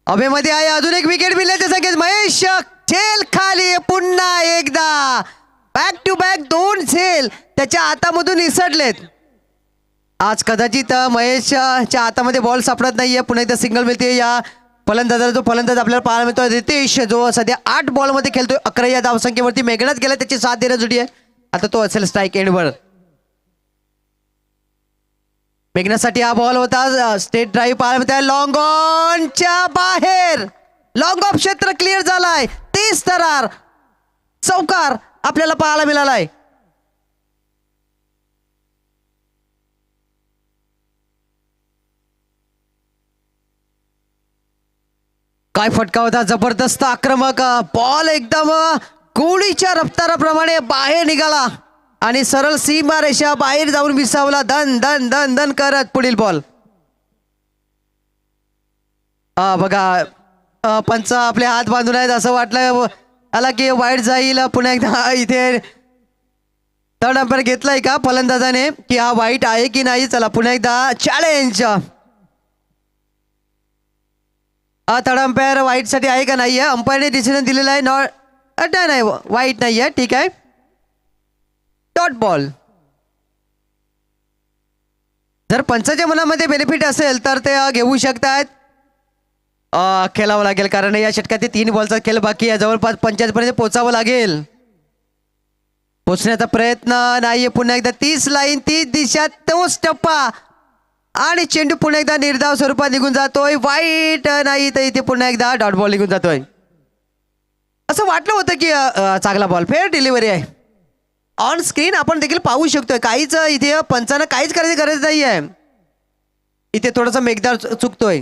अभेमध्ये आहे, अजून एक विकेट मिळण्याचे संकेत. महेश झेल खाली पुन्हा एकदा, बॅक टू बॅक 2 झेल त्याच्या हातामधून निसटलेत. आज कदाचित महेशच्या हातामध्ये बॉल सापडत नाहीये. पुन्हा एकदा सिंगल मिळते या फलंदाजाला, जो फलंदाज आपल्याला पाहायला मिळतोय रितेश, जो सध्या 8 बॉलमध्ये खेळतोय. 11 या धावसंख्येवरती मेघनाथ गेला, त्याची साथ देणं जुडी आहे. आता तो असेल स्ट्राईक एंडवर. मेघनाथसाठी हा बॉल होता, स्टेट ड्राईव्ह पाहायला मिळतोय. लॉंग ऑनच्या बाहेर, लॉंग ऑफ क्षेत्र क्लिअर झालाय. 30 थरार चौकार आपल्याला पाहायला मिळालाय. काय फटका होता, जबरदस्त आक्रमक बॉल, एकदम गोळीच्या रफ्ताराप्रमाणे बाहेर निघाला. आणि सरळ सीमा रेषा बाहेर जाऊन विसावला. धन धन धन धन करत पुढील बॉल. बघा पंच आपले हात बांधून आहेत असं वाटलं आला की वाईट जाईल. पुन्हा एकदा इथे थर्ड अंपायर घेतलाय का फलंदाजाने की हा वाईट आहे की नाही. चला पुन्हा एकदा चॅलेंज. थर्ड अंपायर वाईट साठी आहे का नाही आहे. अंपायरने डिसिजन दिलेला आहे नॉट नाही वाईट नाही आहे. ठीक आहे डॉट बॉल. जर पंचाच्या मनामध्ये बेनिफिट असेल तर ते घेऊ शकतात. खेळावं लागेल कारण या षटकात 3 बॉलचा खेळ बाकी आहे. जवळपास 55 पर्यंत पोचावं लागेल. पोचण्याचा प्रयत्न नाहीये. पुन्हा एकदा 30 लाईन 30 दिशा तोच टप्पा आणि चेंडू पुन्हा एकदा निर्धाव स्वरूपात निघून जातोय. वाईट नाही तर इथे पुन्हा एकदा डॉट बॉल निघून जातोय. असं वाटलं होतं की चांगला बॉल फेअर डिलिव्हरी आहे. ऑन स्क्रीन आपण देखील पाहू शकतोय. काहीच इथे पंचांना काहीच करायची गरज नाही आहे. इथे थोडंसं मेघदार चुकतोय.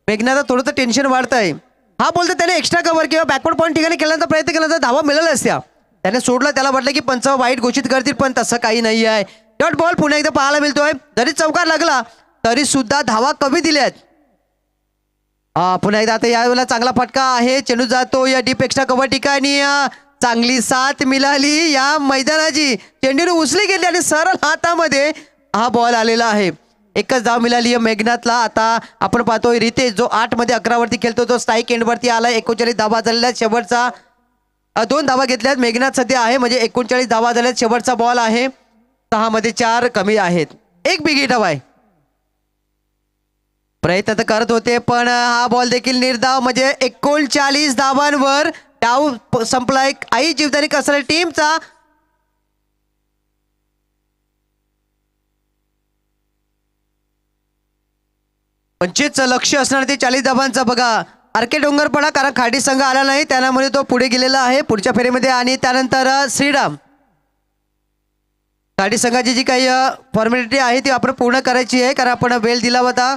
मेघनाचं थोडंसं टेन्शन वाढतंय. हा बोलतो त्याने एक्स्ट्रा कव्हर किंवा बॅकवर्ड पॉईंट ठिकाणी खेळण्याचा प्रयत्न केला तर धावा मिळाल्या असत्या. त्याने सोडला. त्याला वाटलं की पंच वाईट घोषित करतील पण तसं काही नाही आहे. डॉट बॉल पुन्हा एकदा पाहायला मिळतोय. जरी चौकार लागला तरी सुद्धा धावा कमी दिल्यात. पुन्हा एकदा आता यावेळेला चांगला फटका आहे. चेंडू जातो या डीप एक्स्ट्रा कव्हर ठिकाणी. चांगली साथ मिळाली या मैदानाची. चेंडूने उचली गेली आणि सरळ हातामध्ये हा बॉल आलेला आहे. एकच धाव मिळाली मेघनाथला. आता आपण पाहतोय रितेश जो 8 मध्ये 11 वरती खेळतो तो स्ट्राईक एंडवरती आला. 39 धावा झालेल्या. शेवटचा 2 धावा घेतल्यात. मेघनाथ सध्या आहे म्हणजे 39 धावा झाल्यात. शेवटचा बॉल आहे. 6 मध्ये 4 कमी आहेत. 1 बिग हिट हवाय. प्रयत्न तर करत होते पण हा बॉल देखील निर्धाव म्हणजे 39 धावांवर डाव संपलाय. आई जीवदानी कसर टीमचा. पंचवीस लक्ष असणार ते 40 धावांचा. बघा आरके डोंगरपडा कारण खाडी संघ आला नाही त्यामुळे तो पुढे गेलेला आहे पुढच्या फेरीमध्ये. आणि त्यानंतर श्रीराम. खाडी संघाची जी काही फॉर्मॅलिटी आहे ती आपण पूर्ण करायची आहे कारण आपण वेळ दिला होता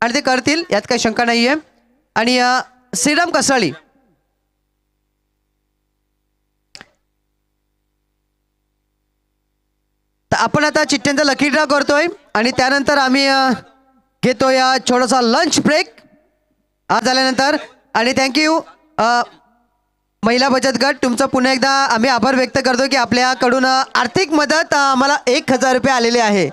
आणि ते करतील यात काही शंका नाही आहे. आणि श्रीराम कसाळी तर आपण आता चिठ्ठ्यांचा लकी ड्रॉ करतोय आणि त्यानंतर आम्ही घेतो या छोटासा लंच ब्रेक आज झाल्यानंतर. आणि थँक्यू महिला बचत गट तुमचं पुन्हा एकदा आम्ही आभार व्यक्त करतो की आपल्याकडून आर्थिक मदत आम्हाला 1000 रुपये आलेले आहे.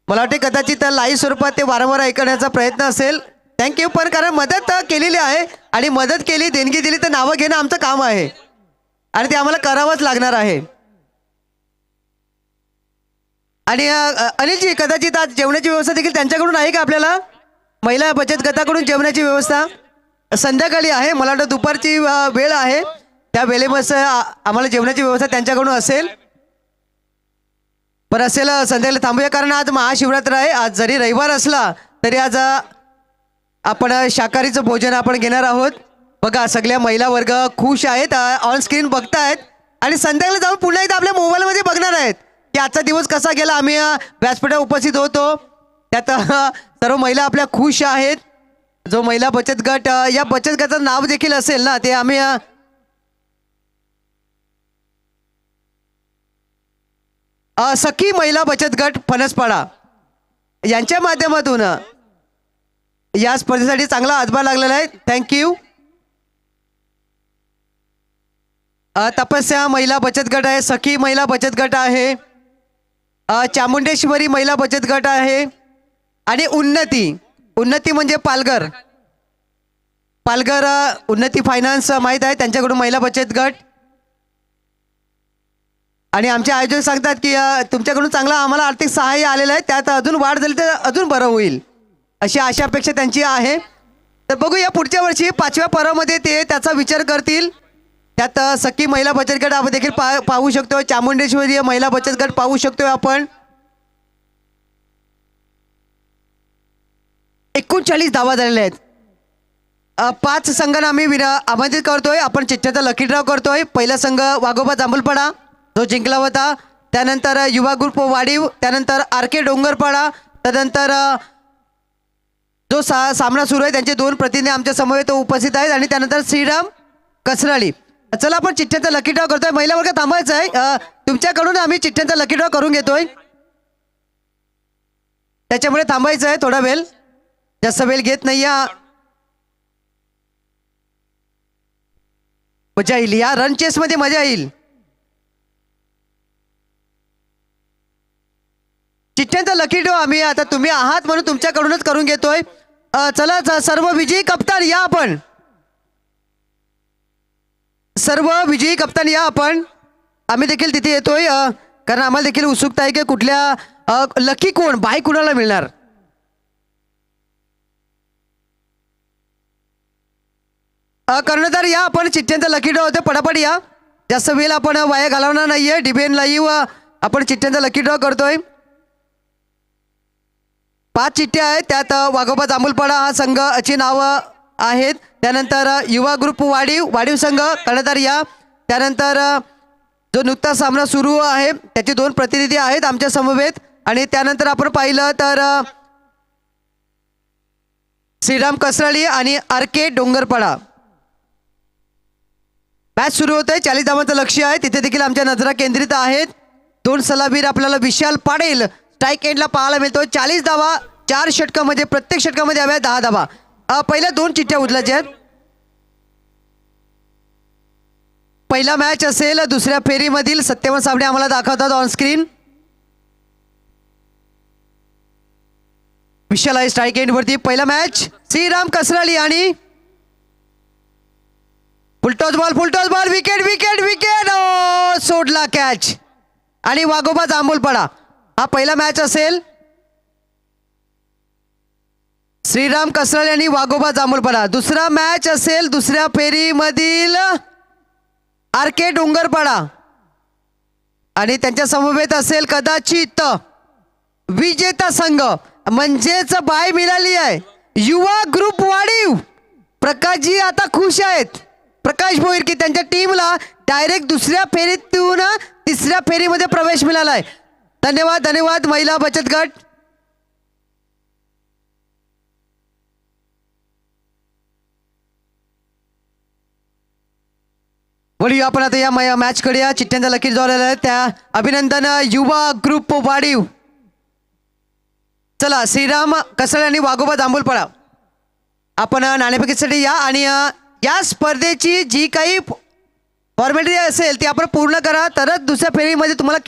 मला वाटते कदाचित लाईव्ह स्वरूपात ते वारंवार ऐकण्याचा प्रयत्न असेल. थँक्यू. पण कारण मदत केलेली आहे आणि मदत केली देणगी दिली तर नावं घेणं आमचं काम आहे आणि ते आम्हाला करावंच लागणार आहे. आणि अनिलजी कदाचित आज जेवणाची व्यवस्था देखील त्यांच्याकडून आहे का आपल्याला. महिला बचत गटाकडून जेवणाची व्यवस्था संध्याकाळी आहे. मला वाटतं दुपारची वेळ आहे त्या वेळेमध्ये आम्हाला जेवणाची व्यवस्था त्यांच्याकडून असेल. पण असेल संध्याकाळी थांबूया कारण आज महाशिवरात्र आहे. आज जरी रविवार असला तरी आज आपण शाकाहारीचं भोजन आपण घेणार आहोत. बघा सगळ्या महिला वर्ग खुश आहेत. ऑन स्क्रीन बघतायत आणि संध्याकाळी जाऊन पुन्हा एकदा आपल्या मोबाईलमध्ये बघणार आहेत की आजचा दिवस कसा गेला. आम्ही व्यासपीठावर उपस्थित होतो त्यात सर्व महिला आपल्या खुश आहेत. जो महिला बचत गट या बचत गटाचं नाव देखील असेल ना ते आम्ही सखी महिला बचत गट फणसपाडा यांच्या माध्यमातून या स्पर्धेसाठी चांगला हातभार लागलेला आहे. थँक्यू. तपस्या महिला बचत गट आहे. सखी महिला बचत गट आहे. चामुंडेश्वरी महिला बचत गट आहे. आणि उन्नती म्हणजे पालघर उन्नती फायनान्स माहीत आहे त्यांच्याकडून महिला बचत गट. आणि आमचे आयोजक सांगतात की तुमच्याकडून चांगला आम्हाला आर्थिक सहाय्य आलेलं आहे त्यात अजून वाढ झाली तर अजून बरं होईल अशी आशा अपेक्षा त्यांची आहे. तर बघूया पुढच्या वर्षी 5व्या पर्वामध्ये ते त्याचा विचार करतील. त्यात सखी महिला बचत गट आपण देखील पाहू शकतो. चामुंडेश्वरी महिला बचत गट पाहू शकतोय आपण. 39 धावा झालेल्या आहेत. 5 संघांना आम्ही आमंत्रित करतोय. आपण चिठ्ठ्याचा लकी ड्रॉ करतोय. पहिला संघ वाघोबा जांभूलपाडा जो जिंकला होता. त्यानंतर युवा ग्रुप वाडीव. त्यानंतर आरके डोंगरपाडा. त्यानंतर जो सामना सुरू आहे त्यांचे 2 प्रतिनिधी आमच्या समवेत उपस्थित आहेत. आणि त्यानंतर श्रीराम कसराळी. चला आपण चिठ्ठ्यांचा लकी ड्रॉ करतोय. महिला वर्ग थांबायचं आहे. तुमच्याकडून आम्ही चिठ्ठ्यांचा लकी ड्रॉ करून घेतोय, त्याच्यामुळे थांबायचं आहे थोडा वेळ, जास्त वेळ घेत नाही. मजा येईल या रन चेस मध्ये, मजा येईल. चिठ्ठ्यांचा लकी ड्रॉ आम्ही आता तुम्ही आहात म्हणून तुमच्याकडूनच करून घेतोय. चला सर्व विजयी कप्तान या, आपण सर्व विजयी कप्तान या, आपण आम्ही देखील तिथे येतोय, कारण आम्हाला देखील उत्सुकता आहे की कुठल्या लकी कोण बाय कुणाला मिळणार. कर्णधार या, आपण चिठ्ठ्यांचा लकी ड्रॉ होते, पटापट या, जास्त वेळ आपण वाया घालवणार नाहीये. DBN लाईव्ह आपण चिठ्ठ्यांचा लकी ड्रॉ करतोय. 5 चिठ्ठ्या आहेत, त्यात वाघोबा जांभूलपाडा हा संघाची नावं आहेत. त्यानंतर युवा ग्रुप वाडीव संघ, कर्णधार या. त्यानंतर जो नुकताच सामना सुरू आहे त्याचे 2 प्रतिनिधी आहेत आमच्या समवेत. आणि त्यानंतर आपण पाहिलं तर श्रीराम कसराळी आणि RK डोंगरपाडा. मॅच सुरू होत आहे, 40 धावांचं लक्ष्य आहे, तिथे देखील आमच्या नजरा केंद्रित आहेत. 2 सलामीर आपल्याला विशाल पाटील स्ट्राईक एंडला पाहायला मिळतो. 40 धावा 4 षटकामध्ये, प्रत्येक षटकामध्ये हव्या 10 धावा. पहिल्या 2 चिठ्ठ्या उचलायच्या आहेत. पहिला मॅच असेल दुसऱ्या फेरीमधील 57 सामने आम्हाला दाखवतात ऑन स्क्रीन. विशाल आहे स्ट्राईक एंड वरती. पहिला मॅच श्रीराम कसराळी आणि फुलटॉस बॉल, विकेट सोडला कॅच. आणि वाघोबा जांभूलपाडा हा पहिला मॅच असेल. श्रीराम कसराळे आणि वाघोबा जांभूलपाडा. दुसरा मॅच असेल दुसऱ्या फेरीमधील RK डोंगरपाडा आणि त्यांच्या समवेत असेल कदाचित विजेता संघ, म्हणजेच बाय मिळाली आहे युवा ग्रुप वाडीव. प्रकाशजी आता खुश आहेत, प्रकाश भोईर, की त्यांच्या टीमला डायरेक्ट दुसऱ्या फेरीतून तिसऱ्या फेरीमध्ये प्रवेश मिळालाय. धन्यवाद महिला बचत गट. वळूया आपण आता या मॅच कडे. या चिठ्ठ्यांचा लकी ड्रॉ झालेला आहे, त्या अभिनंदन युवा ग्रुप वाडीव. चला श्रीराम कसराळे आणि वाघोबा जांभूलपाडा आपण नाणेफेकीसाठी या आणि या स्पर्धेची जी काही फॉर्मॅलिटी असेल ती आपण पूर्ण करा, तरच दुसऱ्या फेरीमध्ये तुम्हाला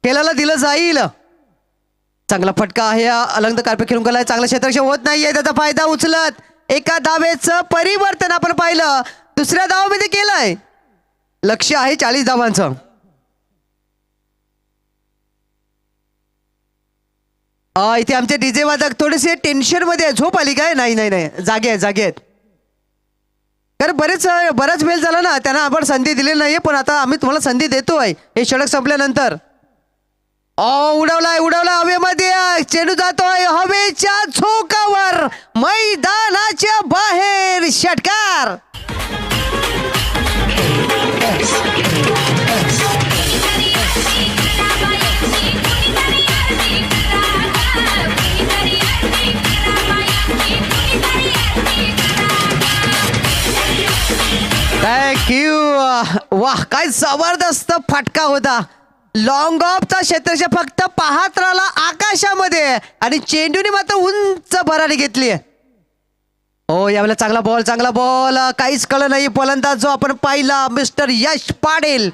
खेळायला दिलं जाईल. चांगला फटका आहे, अलंग कार्पेट खेळून गेलाय, चांगलं क्षेत्ररक्षण होत नाहीये, त्याचा फायदा उचलत एका धावेचं परिवर्तन आपण पाहिलं, दुसऱ्या धावामध्ये केलंय. लक्ष्य आहे 40 धावांचं. इथे आमचे डीजे वादक थोडेसे टेन्शन मध्ये झोप आली काय? नाही जागे आहेत. कारण बराच वेळ झाला ना, त्यांना आपण संधी दिली नाहीये, पण आता आम्ही तुम्हाला संधी देतोय हे षटक संपल्यानंतर. उडवलाय हवेमध्ये, चेंडू जातोय हवेच्या झोकावर, मैदानाच्या बाहेर, षटकार. थँक्यू. वाह, काय जबरदस्त फटका होता. लॉंग ऑफचा क्षेत्रक्षण फक्त पाहत राहिला आकाशामध्ये आणि चेंडूने मात्र उंच भरारी घेतली. यावेळेला चांगला बॉल काहीच कळलं नाही. फलंदाज जो आपण पाहिला मिस्टर यश पाटील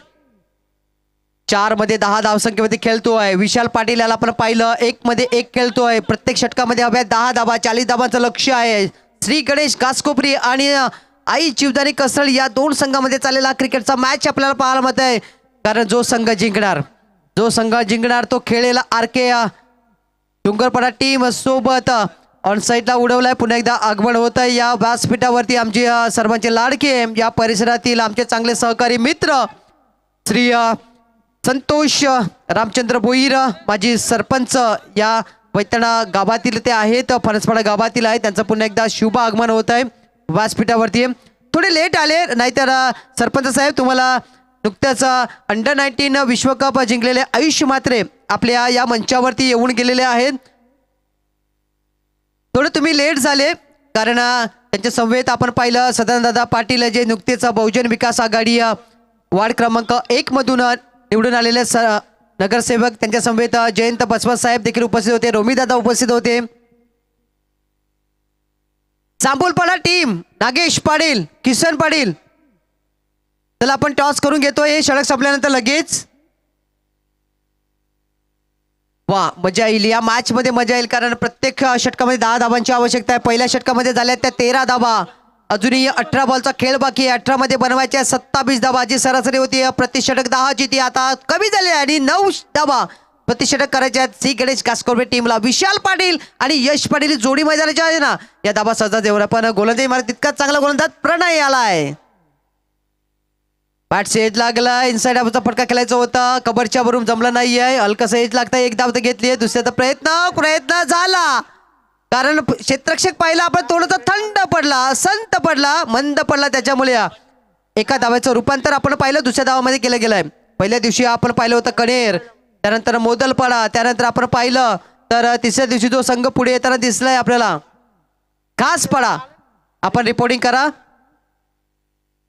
4 मध्ये 10 धावसंख्येमध्ये खेळतोय. विशाल पाटील याला आपण पाहिलं 1 मध्ये 1 खेळतोय. प्रत्येक षटकामध्ये हव्या 10 धावा, 40 धावांचं लक्ष्य आहे. श्री गणेश घासकोपरी आणि आई चिवदानी कसळ या 2 संघामध्ये चाललेला क्रिकेटचा मॅच आपल्याला पाहायला मिळत आहे. कारण जो संघ जिंकणार तो खेळेला RK डोंगरपाडा टीम सोबत. ऑन साईडला उडवलाय, पुन्हा एकदा आगमन होत आहे या व्यासपीठावरती. आमचे सर्वांचे लाडके या परिसरातील आमचे चांगले सहकारी मित्र श्री संतोष रामचंद्र भोईर, माजी सरपंच या वैतरणा गावातील ते आहेत, फणसपाडा गावातील आहे. त्यांचं पुन्हा एकदा शुभ आगमन होत आहे व्यासपीठावरती. थोडे लेट आले, नाहीतर सरपंच साहेब तुम्हाला नुकत्याच अंडर-19 विश्वकप जिंकलेले आयुष म्हात्रे आपल्या या मंचावरती येऊन गेलेले आहेत. थोडं तुम्ही लेट झाले, कारण त्यांच्या समवेत आपण पाहिलं सदानंददादा पाटील जे नुकतेच बहुजन विकास आघाडी वार्ड क्रमांक 1 मधून निवडून आलेले नगरसेवक. त्यांच्या समवेत जयंत बसवत साहेब देखील उपस्थित होते, रोमीदादा उपस्थित होते. जांभूलपाडा टीम नागेश पाटील, किसन पाटील. चला आपण टॉस करून घेतोय हे षटक संपल्यानंतर लगेच. वा मजा येईल या मॅच मध्ये, मजा येईल कारण प्रत्येक षटकामध्ये 10 धावांची आवश्यकता आहे. पहिल्या षटकामध्ये झाल्या त्या 13 धावा, अजूनही 18 बॉलचा खेळ बाकी आहे. 18 मध्ये बनवायच्या 27 धावा जी सरासरी होती प्रति षटक 10 ची ती आता कमी झाली आहे आणि 9 धावा प्रति षटक करायच्या. सी गणेश कास्कोर्बे टीमला विशाल पाटील आणि यश पाटील जोडी मैदानाची आहे ना, या धावा सहजा देऊन पण गोलंदाजी मारत तितकाच चांगला गोलंदाज प्रणय आलाय. बॅट एज लागला, इनसाइड आउटचा फटका खेळायचा होता, कबरच्या वरून जमला नाहीये. हलकस एज लागतं, एक धाव तर घेतली, दुसऱ्याचा प्रयत्न झाला कारण क्षेत्ररक्षक पाहिला आपण थोडासा थंड पडला, संत पडला, मंद पडला, त्याच्यामुळे एका धावाचं रूपांतर आपण पाहिलं दुसऱ्या धावामध्ये केलं गेलंय. पहिल्या दिवशी आपण पाहिलं होतं कणेर, त्यानंतर मोदलपाडा, त्यानंतर आपण पाहिलं तर तिसऱ्या दिवशी जो संघ पुढे येताना दिसलाय आपल्याला घासपाडा. आपण रिपोर्टिंग करा.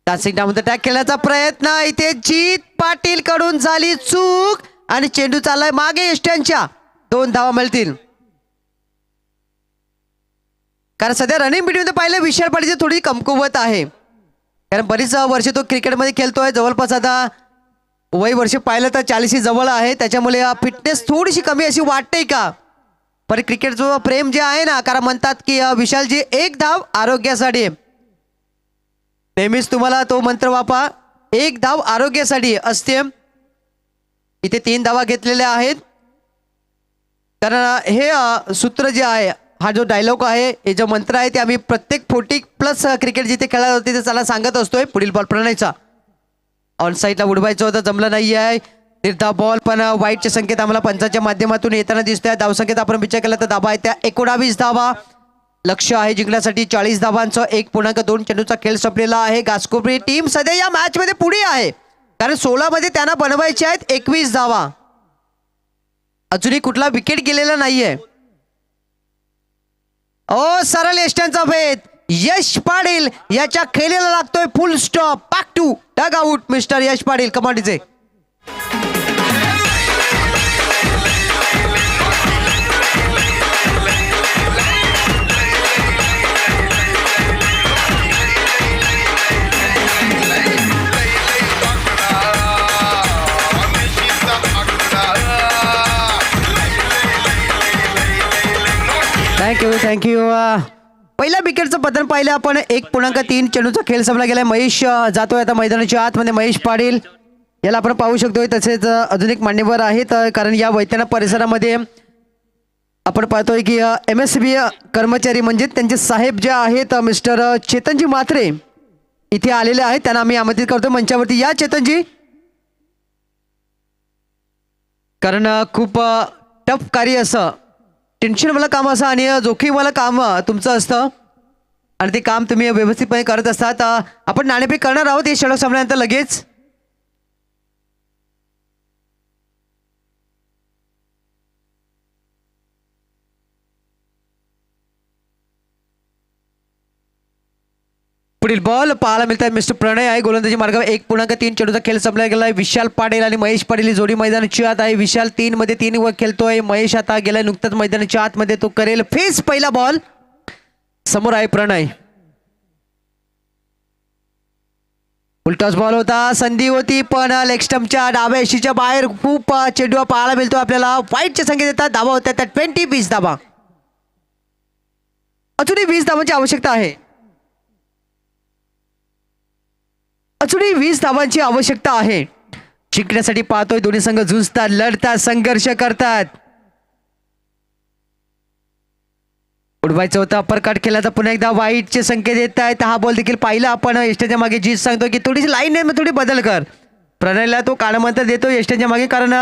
डान्सिंग डाऊन टॅग खेळण्याचा प्रयत्न, इथे जीत पाटील कडून झाली चूक आणि चेंडू चाललाय मागे यष्ट्यांच्या. 2 धावा मिळतील कारण सध्या रनिंग बिटवीन पाहिलं विशाल पाटीलची थोडी कमकुवत आहे कारण बरीच वर्ष तो क्रिकेटमध्ये खेळतोय. जवळपास आता वय वर्ष पाहिलं तर 40 जवळ आहे, त्याच्यामुळे फिटनेस थोडीशी कमी अशी वाटते का. पण क्रिकेटचं प्रेम जे आहे ना, कारण म्हणतात की विशालजी 1 धाव आरोग्यासाठी. नेहमीच तुम्हाला तो मंत्र वापा, 1 धाव आरोग्यासाठी असते. इथे 3 धावा घेतलेल्या आहेत कारण हे सूत्र जे आहे, हा जो डायलॉग आहे, हे जो मंत्र आहे ते आम्ही प्रत्येक 40+ क्रिकेट जिथे खेळत होते ते त्याला सांगत असतोय. पुढील बॉल प्रणयचा ऑन साईडला उडवायचं होतं, जमलं नाही आहे. निर्धाव बॉल पण वाईटचे संकेत आम्हाला पंचाच्या माध्यमातून येताना दिसतोय. धावसंकेत आपण विचार केला तर धावा आहे त्या 19 धावा. लक्ष आहे जिंकण्यासाठी 40 धावांचं 1.2 चेंडूचा खेळ संपलेला आहे. घासकोपरी टीम सध्या या मॅच मध्ये पुढे आहे कारण 16 मध्ये त्यांना बनवायचे आहेत 21 धावा. अजूनही कुठला विकेट गेलेला नाहीये. सरळ यष्ट्यांचा भेद, यश पाटील याच्या खेळीला लागतोय full stop. Back to dugout mister Yash Patil कमांडीचे. थँक्यू. पहिल्या विकेटचं पतन पाहिलं आपण. 1.3 चेंडूचा खेळ संपला गेलाय. महेश जातोय आता मैदानाच्या आतमध्ये. महेश पाटील याला आपण पाहू शकतोय. तसेच अजून एक मान्यवर आहेत कारण या वैतरणा परिसरामध्ये आपण पाहतोय की MSB कर्मचारी म्हणजे त्यांचे साहेब जे आहेत मिस्टर चेतनजी म्हात्रे इथे आलेले आहेत. त्यांना आम्ही आमंत्रित करतो मंचावरती. या चेतनजी, कारण खूप टफ कार्य असं, टेन्शनवालं काम असं आणि जोखीमवालं काम तुमचं असतं आणि ते काम तुम्ही व्यवस्थितपणे करत असतात. आपण नाणेफेक करणार आहोत हे षटक संपल्यानंतर लगेच. पुढील बॉल पाहायला मिळतात मिस्टर प्रणय आहे गोलंदाजी मार्गावर. 1.3 चेंडूचा खेळ संपला गेलाय. विशाल पाटील आणि महेश पाटील ही जोडी मैदानाची आत आहे. विशाल 3 मध्ये 3 वर खेळतोय. महेश आता गेलाय नुकताच मैदानाच्या आतमध्ये, तो करेल फेस. पहिला बॉल समोर आहे प्रणय. उलटाच बॉल होता, संधी होती पण लेग स्टंपच्या डाव्या यशीच्या बाहेर खूप चेंडू पाहायला मिळतो आपल्याला. वाईटचे संकेत येतात. धावा होत्या त्या 20 धावा. अजूनही 20 धावांची आवश्यकता आहे. अजूनही 20 धावांची आवश्यकता आहे. जिंकण्यासाठी पाहतोय दोन्ही संघ झुंजतात, लढतात, संघर्ष करतात. उडवायचं होतं, अपरकट केल्याचा पुन्हा एकदा वाईटचे संकेत येत आहेत. हा बॉल देखील पाहिला आपण. यष्ट्याच्या मागे जीत सांगतो की थोडीशी लाईन आहे, थोडी बदल कर. प्रणयला तो काळमंत्र देतो यष्ट्याच्या मागे कारण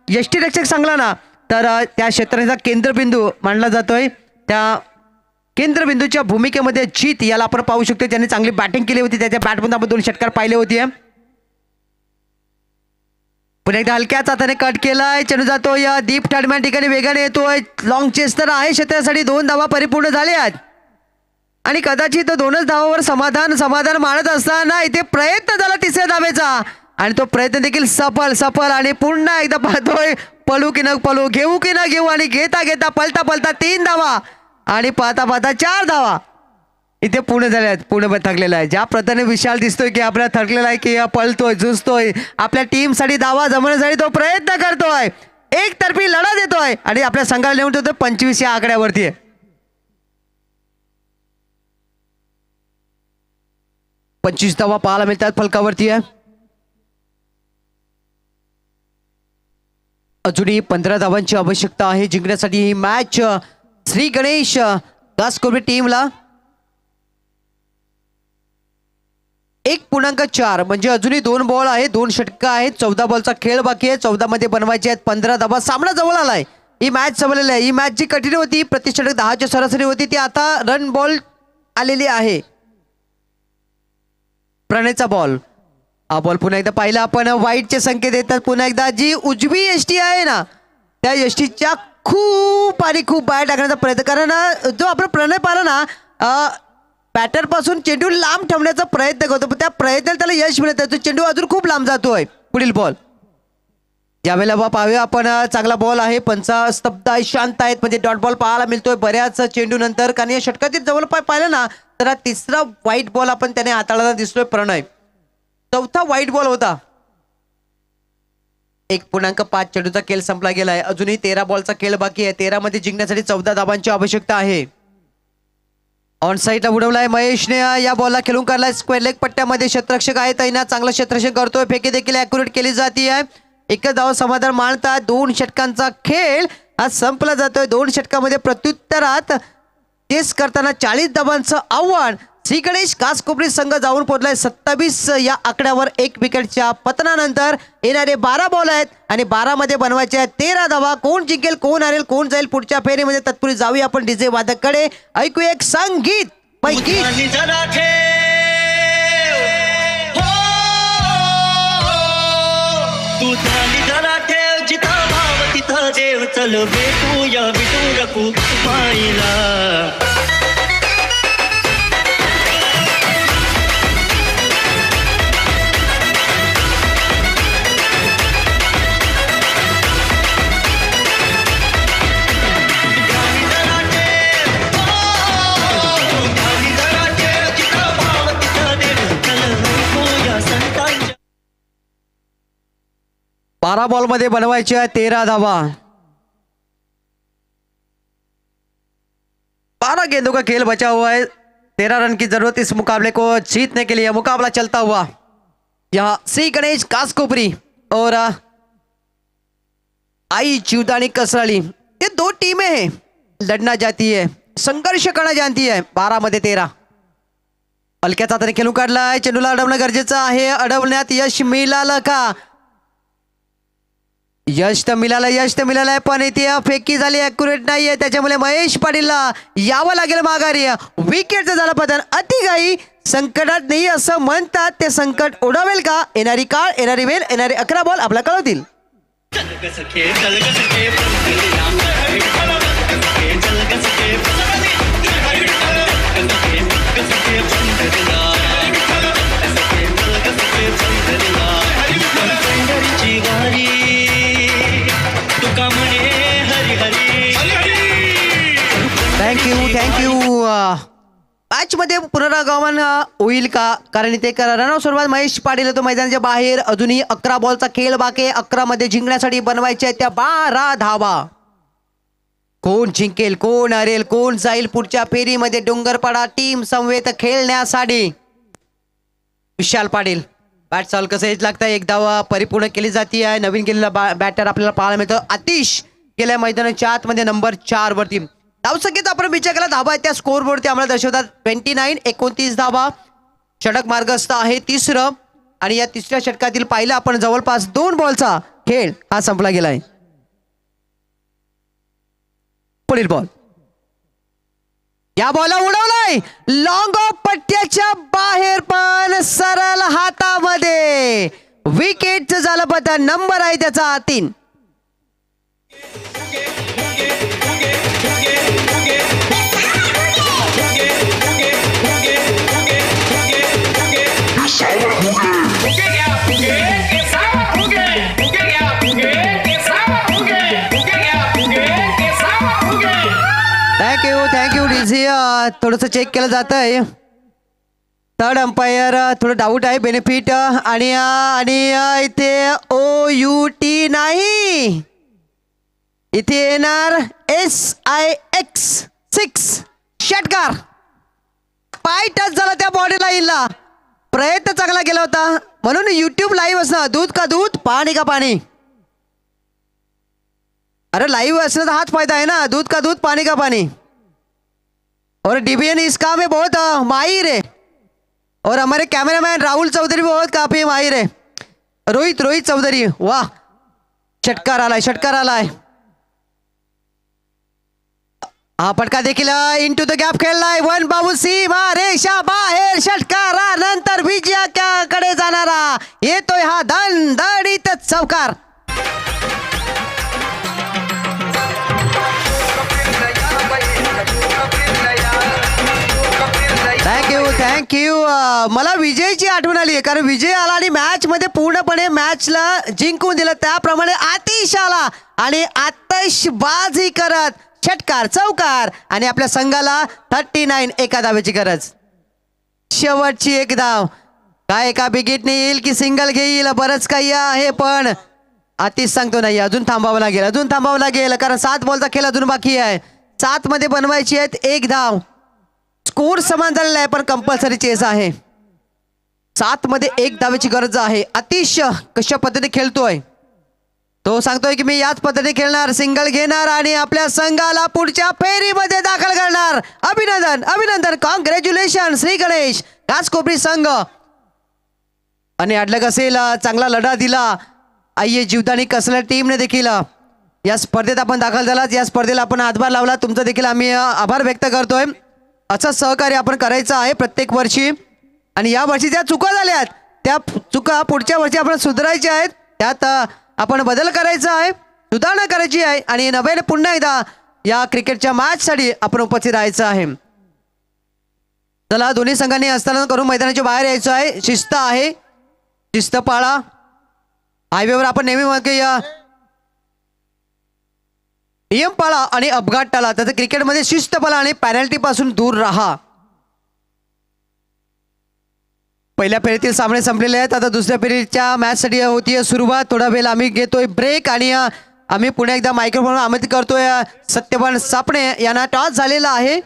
यष्टीरक्षक सांगला ना तर त्या क्षेत्राचा केंद्रबिंदू मानला जातोय. त्या केंद्रबिंदूच्या भूमिकेमध्ये जीत याला आपण पाहू शकतो. त्याने चांगली बॅटिंग केली होती. त्याच्या बॅटमधून आपण 2 षटकार पाहिले होते. पुन्हा एकदा हलक्याच हाताने कट केलाय. चेंडू जातो या दीप ठडम्या ठिकाणी वेगाने येतोय. लॉंग चेस तर आहे क्षेत्रासाठी. 2 धावा परिपूर्ण झाल्या आहेत. आणि कदाचित दोनच धावावर समाधान मानत असताना इथे प्रयत्न झाला तिसऱ्या धावेचा आणि तो प्रयत्न देखील सफल आणि पुन्हा एकदा पाहतोय पळू की न पळू, घेऊ की न घेऊ आणि घेता पलता 3 धावा आणि पाहता 4 धावा इथे पूर्ण झाल्या आहेत. पूर्ण थकलेला आहे. ज्या प्रकारे विशाल दिसतोय की आपल्याला थकलेला आहे की पळतोय, झुजतोय, आपल्या टीमसाठी धावा जमवण्यासाठी तो प्रयत्न करतोय, एकतर्फी लढा देतोय आणि आपल्या संघाला नेऊन ठेवतोय 25 या आकड्यावरती आहे. 25 धावा पाहायला मिळतात फलकावरती आहे. अजूनही 15 धावांची आवश्यकता आहे जिंकण्यासाठी ही मॅच श्री गणेश घासकोपरी टीमला. 1.4 म्हणजे अजूनही 2 बॉल आहे, 2 षटकं आहेत, 14 बॉलचा खेळ बाकी आहे. 14 मध्ये बनवायचे आहेत 15 धावा. सामना जवळ आलाय. ही मॅच जमलेली आहे. ही मॅच जी कठीण होती, प्रति षटक 10ची सरासरी होती, ती आता रन बॉल आलेली आहे. प्रणयचा बॉल, हा बॉल पुन्हा एकदा पाहिला आपण. वाईटचे संकेत येतात पुन्हा एकदा. जी उजवी यष्टी आहे ना, त्या यष्टीच्या खूप बाहेर टाकण्याचा प्रयत्न, कारण जो आपण प्रणय पाहिला ना, बॅटर पासून चेंडू लांब ठेवण्याचा प्रयत्न करतो, पण त्या प्रयत्नाला त्याला यश मिळत आहे. चेंडू अजून खूप लांब जातोय. पुढील बॉल ज्यावेळेला पाहूया आपण, चांगला बॉल आहे. पंच स्तब्ध आहे, शांत आहेत, म्हणजे डॉट बॉल पाहायला मिळतोय बऱ्याच चेंडू नंतर. कारण या षटकातील जवळपास पाहिलं ना तर हा तिसरा व्हाईट बॉल आपण त्याने हाताळायला दिसतोय प्रणय. चौथा व्हाईट बॉल होता. 1.5 चेंडूचा खेळ संपला गेलाय. अजूनही 13 बॉलचा खेळ बाकी आहे. 13 मध्ये जिंकण्यासाठी 14 धावांची आवश्यकता आहे. ऑन साईडला उडवलाय महेशने, या बॉलला खेळून काढलाय स्क्वेअर लेग पट्ट्यामध्ये. क्षेत्ररक्षक आहे तैनात, चांगला क्षेत्ररक्षक करतोय. फेकी देखील ॲक्युरेट केली जाते आहे. एकच धाव समाधान मानतात. 2 षटकांचा खेळ हा संपला जातोय. 2 षटकामध्ये प्रत्युत्तरात तेच करताना 40 धावांचं आव्हान श्री गणेश घासकोपरी संघ जाऊन पोहोचलाय 27 या आकड्यावर. 1 विकेटच्या पतनानंतर येणारे 12 बॉल आहेत आणि 12 मध्ये बनवायचे आहेत 13 धावा. कोण जिंकेल, कोण हरेल, कोण जाईल पुढच्या फेरीमध्ये, तत्पूर्वी जाऊया आपण डीजे वादककडे. ऐकू एक संगीत पैकी. तू जरा ठेव जिथं भाव तिथं देव. चल भेटूया विटू रकू माईला. बारा बॉल मध्ये बनवायचे 13 धावा. 12 गेंदों का खेल बचा हुआ है. 13 रन की जरूरत इस मुकाबले को जीतने के लिए. मुकाबला चलता हुआ यहाँ श्री गणेश घासकोपरी और आई जीवदानी कसराली, ये 2 टीमें हैं. लड़ना चाहती है, संघर्ष करना जानती है. 12 मध्ये 13. हलक्याचा हाताने खेळून काढलाय. चेंडूला अडवणं गरजेचं आहे. अडवण्यात यश मिळालं का? यश तर मिळालंय, पण इथे फेकी झाली, ॲक्युरेट नाहीये. त्याच्यामुळे महेश पाटीलला यावं लागेल माघारी. विकेटचं झालं पतन. अतिघाई संकटात नाही असं म्हणतात. ते संकट ओढावेल का? येणारी काळ, येणारी वेळ, येणारे 11 बॉल आपला कळवतील. थँक्यू. मॅच मध्ये पुनरागमन होईल का? कारण इथे रनआउट सुरुवात महेश पाटील येतो मैदानाच्या बाहेर. अजूनही 11 बॉलचा खेळ बाकी. 11 मध्ये जिंकण्यासाठी बनवायच्या आहेत त्या 12 धावा. कोण जिंकेल, कोण हरेल, कोण जाईल पुढच्या फेरीमध्ये डोंगरपाडा टीम समवेत खेळण्यासाठी. विशाल पाटील बॅट चाल कसं हेच लागतं. 1 धावा परिपूर्ण केली जाते आहे. नवीन गेलेला बॅटर आपल्याला पाहायला मिळतो आतिश. गेल्या मैदानाच्या आतमध्ये नंबर 4 वरती. धावसंख्येचा आपण विचार केला, धावा आहेत त्या स्कोर बोर्डवरती आम्हाला दर्शवतात 29. 29 धावा. षटक मार्गस्थ आहे 3रं आणि या 3ऱ्या षटकातील पाहिलं आपण जवळपास 2 बॉलचा खेळ हा संपला गेलाय. पुढील बॉल, या बॉलला उडवलाय लॉंग ऑफ पट्ट्याच्या बाहेर, पण सरळ हातामध्ये. विकेटचं झालं पतन. नंबर आहे त्याचा 3. Thank you DC. थोडंसं चेक केलं जात आहे. थर्ड अंपायर थोडं डाऊट आहे बेनिफिट आणि इथे OUT नाही, इथे येणार SIX 6 षटकार. पाय टच झाला त्या बॉडी लाईनला. प्रयत्न चांगला केला होता म्हणून युट्यूब लाईव्ह असणं. दूध का दूध, पाणी का पाणी. अरे लाइव असने हाथ फायदा है ना. दूध का दूध, पानी का पानी. और DBN इस काम में बहुत माहिर है. और हमारे कैमरामैन राहुल चौधरी बहुत काफी माहिर है. रोहित चौधरी, वाह. षटकार आलाय. हा फटका देखील इंटू द गॅप खेळलाय. वन बाबू सीमा रेषा बाहेर. षटकारानंतर विजयाकडे जाणारा येतोय हा दणदणीत चौकार. थँक्यू. मला विजयची आठवण आली आहे कारण विजय आला आणि मॅच मध्ये पूर्णपणे मॅचला जिंकून दिलं. त्याप्रमाणे आतिश आला आणि आतषबाजी करत षटकार, चौकार आणि आपल्या संघाला 39 एका धावेची गरज. शेवटची एक धाव. काय एका बिगेटने येईल की सिंगल घेईल, बरंच काही आहे पण आतिश सांगतो नाही, अजून थांबावं लागेल कारण 7 बॉलचा खेळ अजून बाकी आहे. 7 मध्ये बनवायची आहेत एक धाव. स्कोर समान झालेला आहे पण कंपल्सरी चेस आहे. 7 मध्ये एक धावेची गरज आहे. आतिश कशा पद्धतीने खेळतोय तो सांगतोय की मी याच पद्धतीने खेळणार, सिंगल घेणार आणि आपल्या संघाला पुढच्या फेरीमध्ये दाखल करणार. अभिनंदन. कॉंग्रॅच्युलेशन श्री गणेश घासकोपरी संघ. आणि अडलक असेल, चांगला लढा दिला. आइये जीवदानी कसल्या टीमने देखील या स्पर्धेत आपण दाखल झालात. या स्पर्धेला आपण हातभार लावला, तुमचा देखील आम्ही आभार व्यक्त करतोय. असं सहकार्य आपण करायचं आहे प्रत्येक वर्षी आणि या वर्षी ज्या चुका झाल्यात त्या चुका पुढच्या वर्षी आपण सुधारायच्या आहेत. त्यात आपण बदल करायचा आहे, सुधारणा करायची आहे आणि नव्याने पुन्हा एकदा या क्रिकेटच्या मॅचसाठी आपण उपस्थित राहायचं आहे. चला दोन्ही संघांनी हस्तांतरण करून मैदानाच्या बाहेर यायचं आहे. शिस्त आहे, शिस्त पाळा. हायवेवर आपण नेहमी म्हणतो नियम पाळा आणि अपघात टाळा. त्याचं क्रिकेटमध्ये शिस्त पाळा आणि पॅनल्टी पासून दूर राहा. पहिल्या फेरीतील सामने संपलेले आहेत. आता दुसऱ्या फेरीच्या मॅचसाठी होतीये सुरुवात. थोडा वेळ आम्ही घेतोय ब्रेक आणि आम्ही पुन्हा एकदा मायक्रोफोन आमंत्रित करतोय सत्यवान सापणे यांना टॉस झालेला आहे.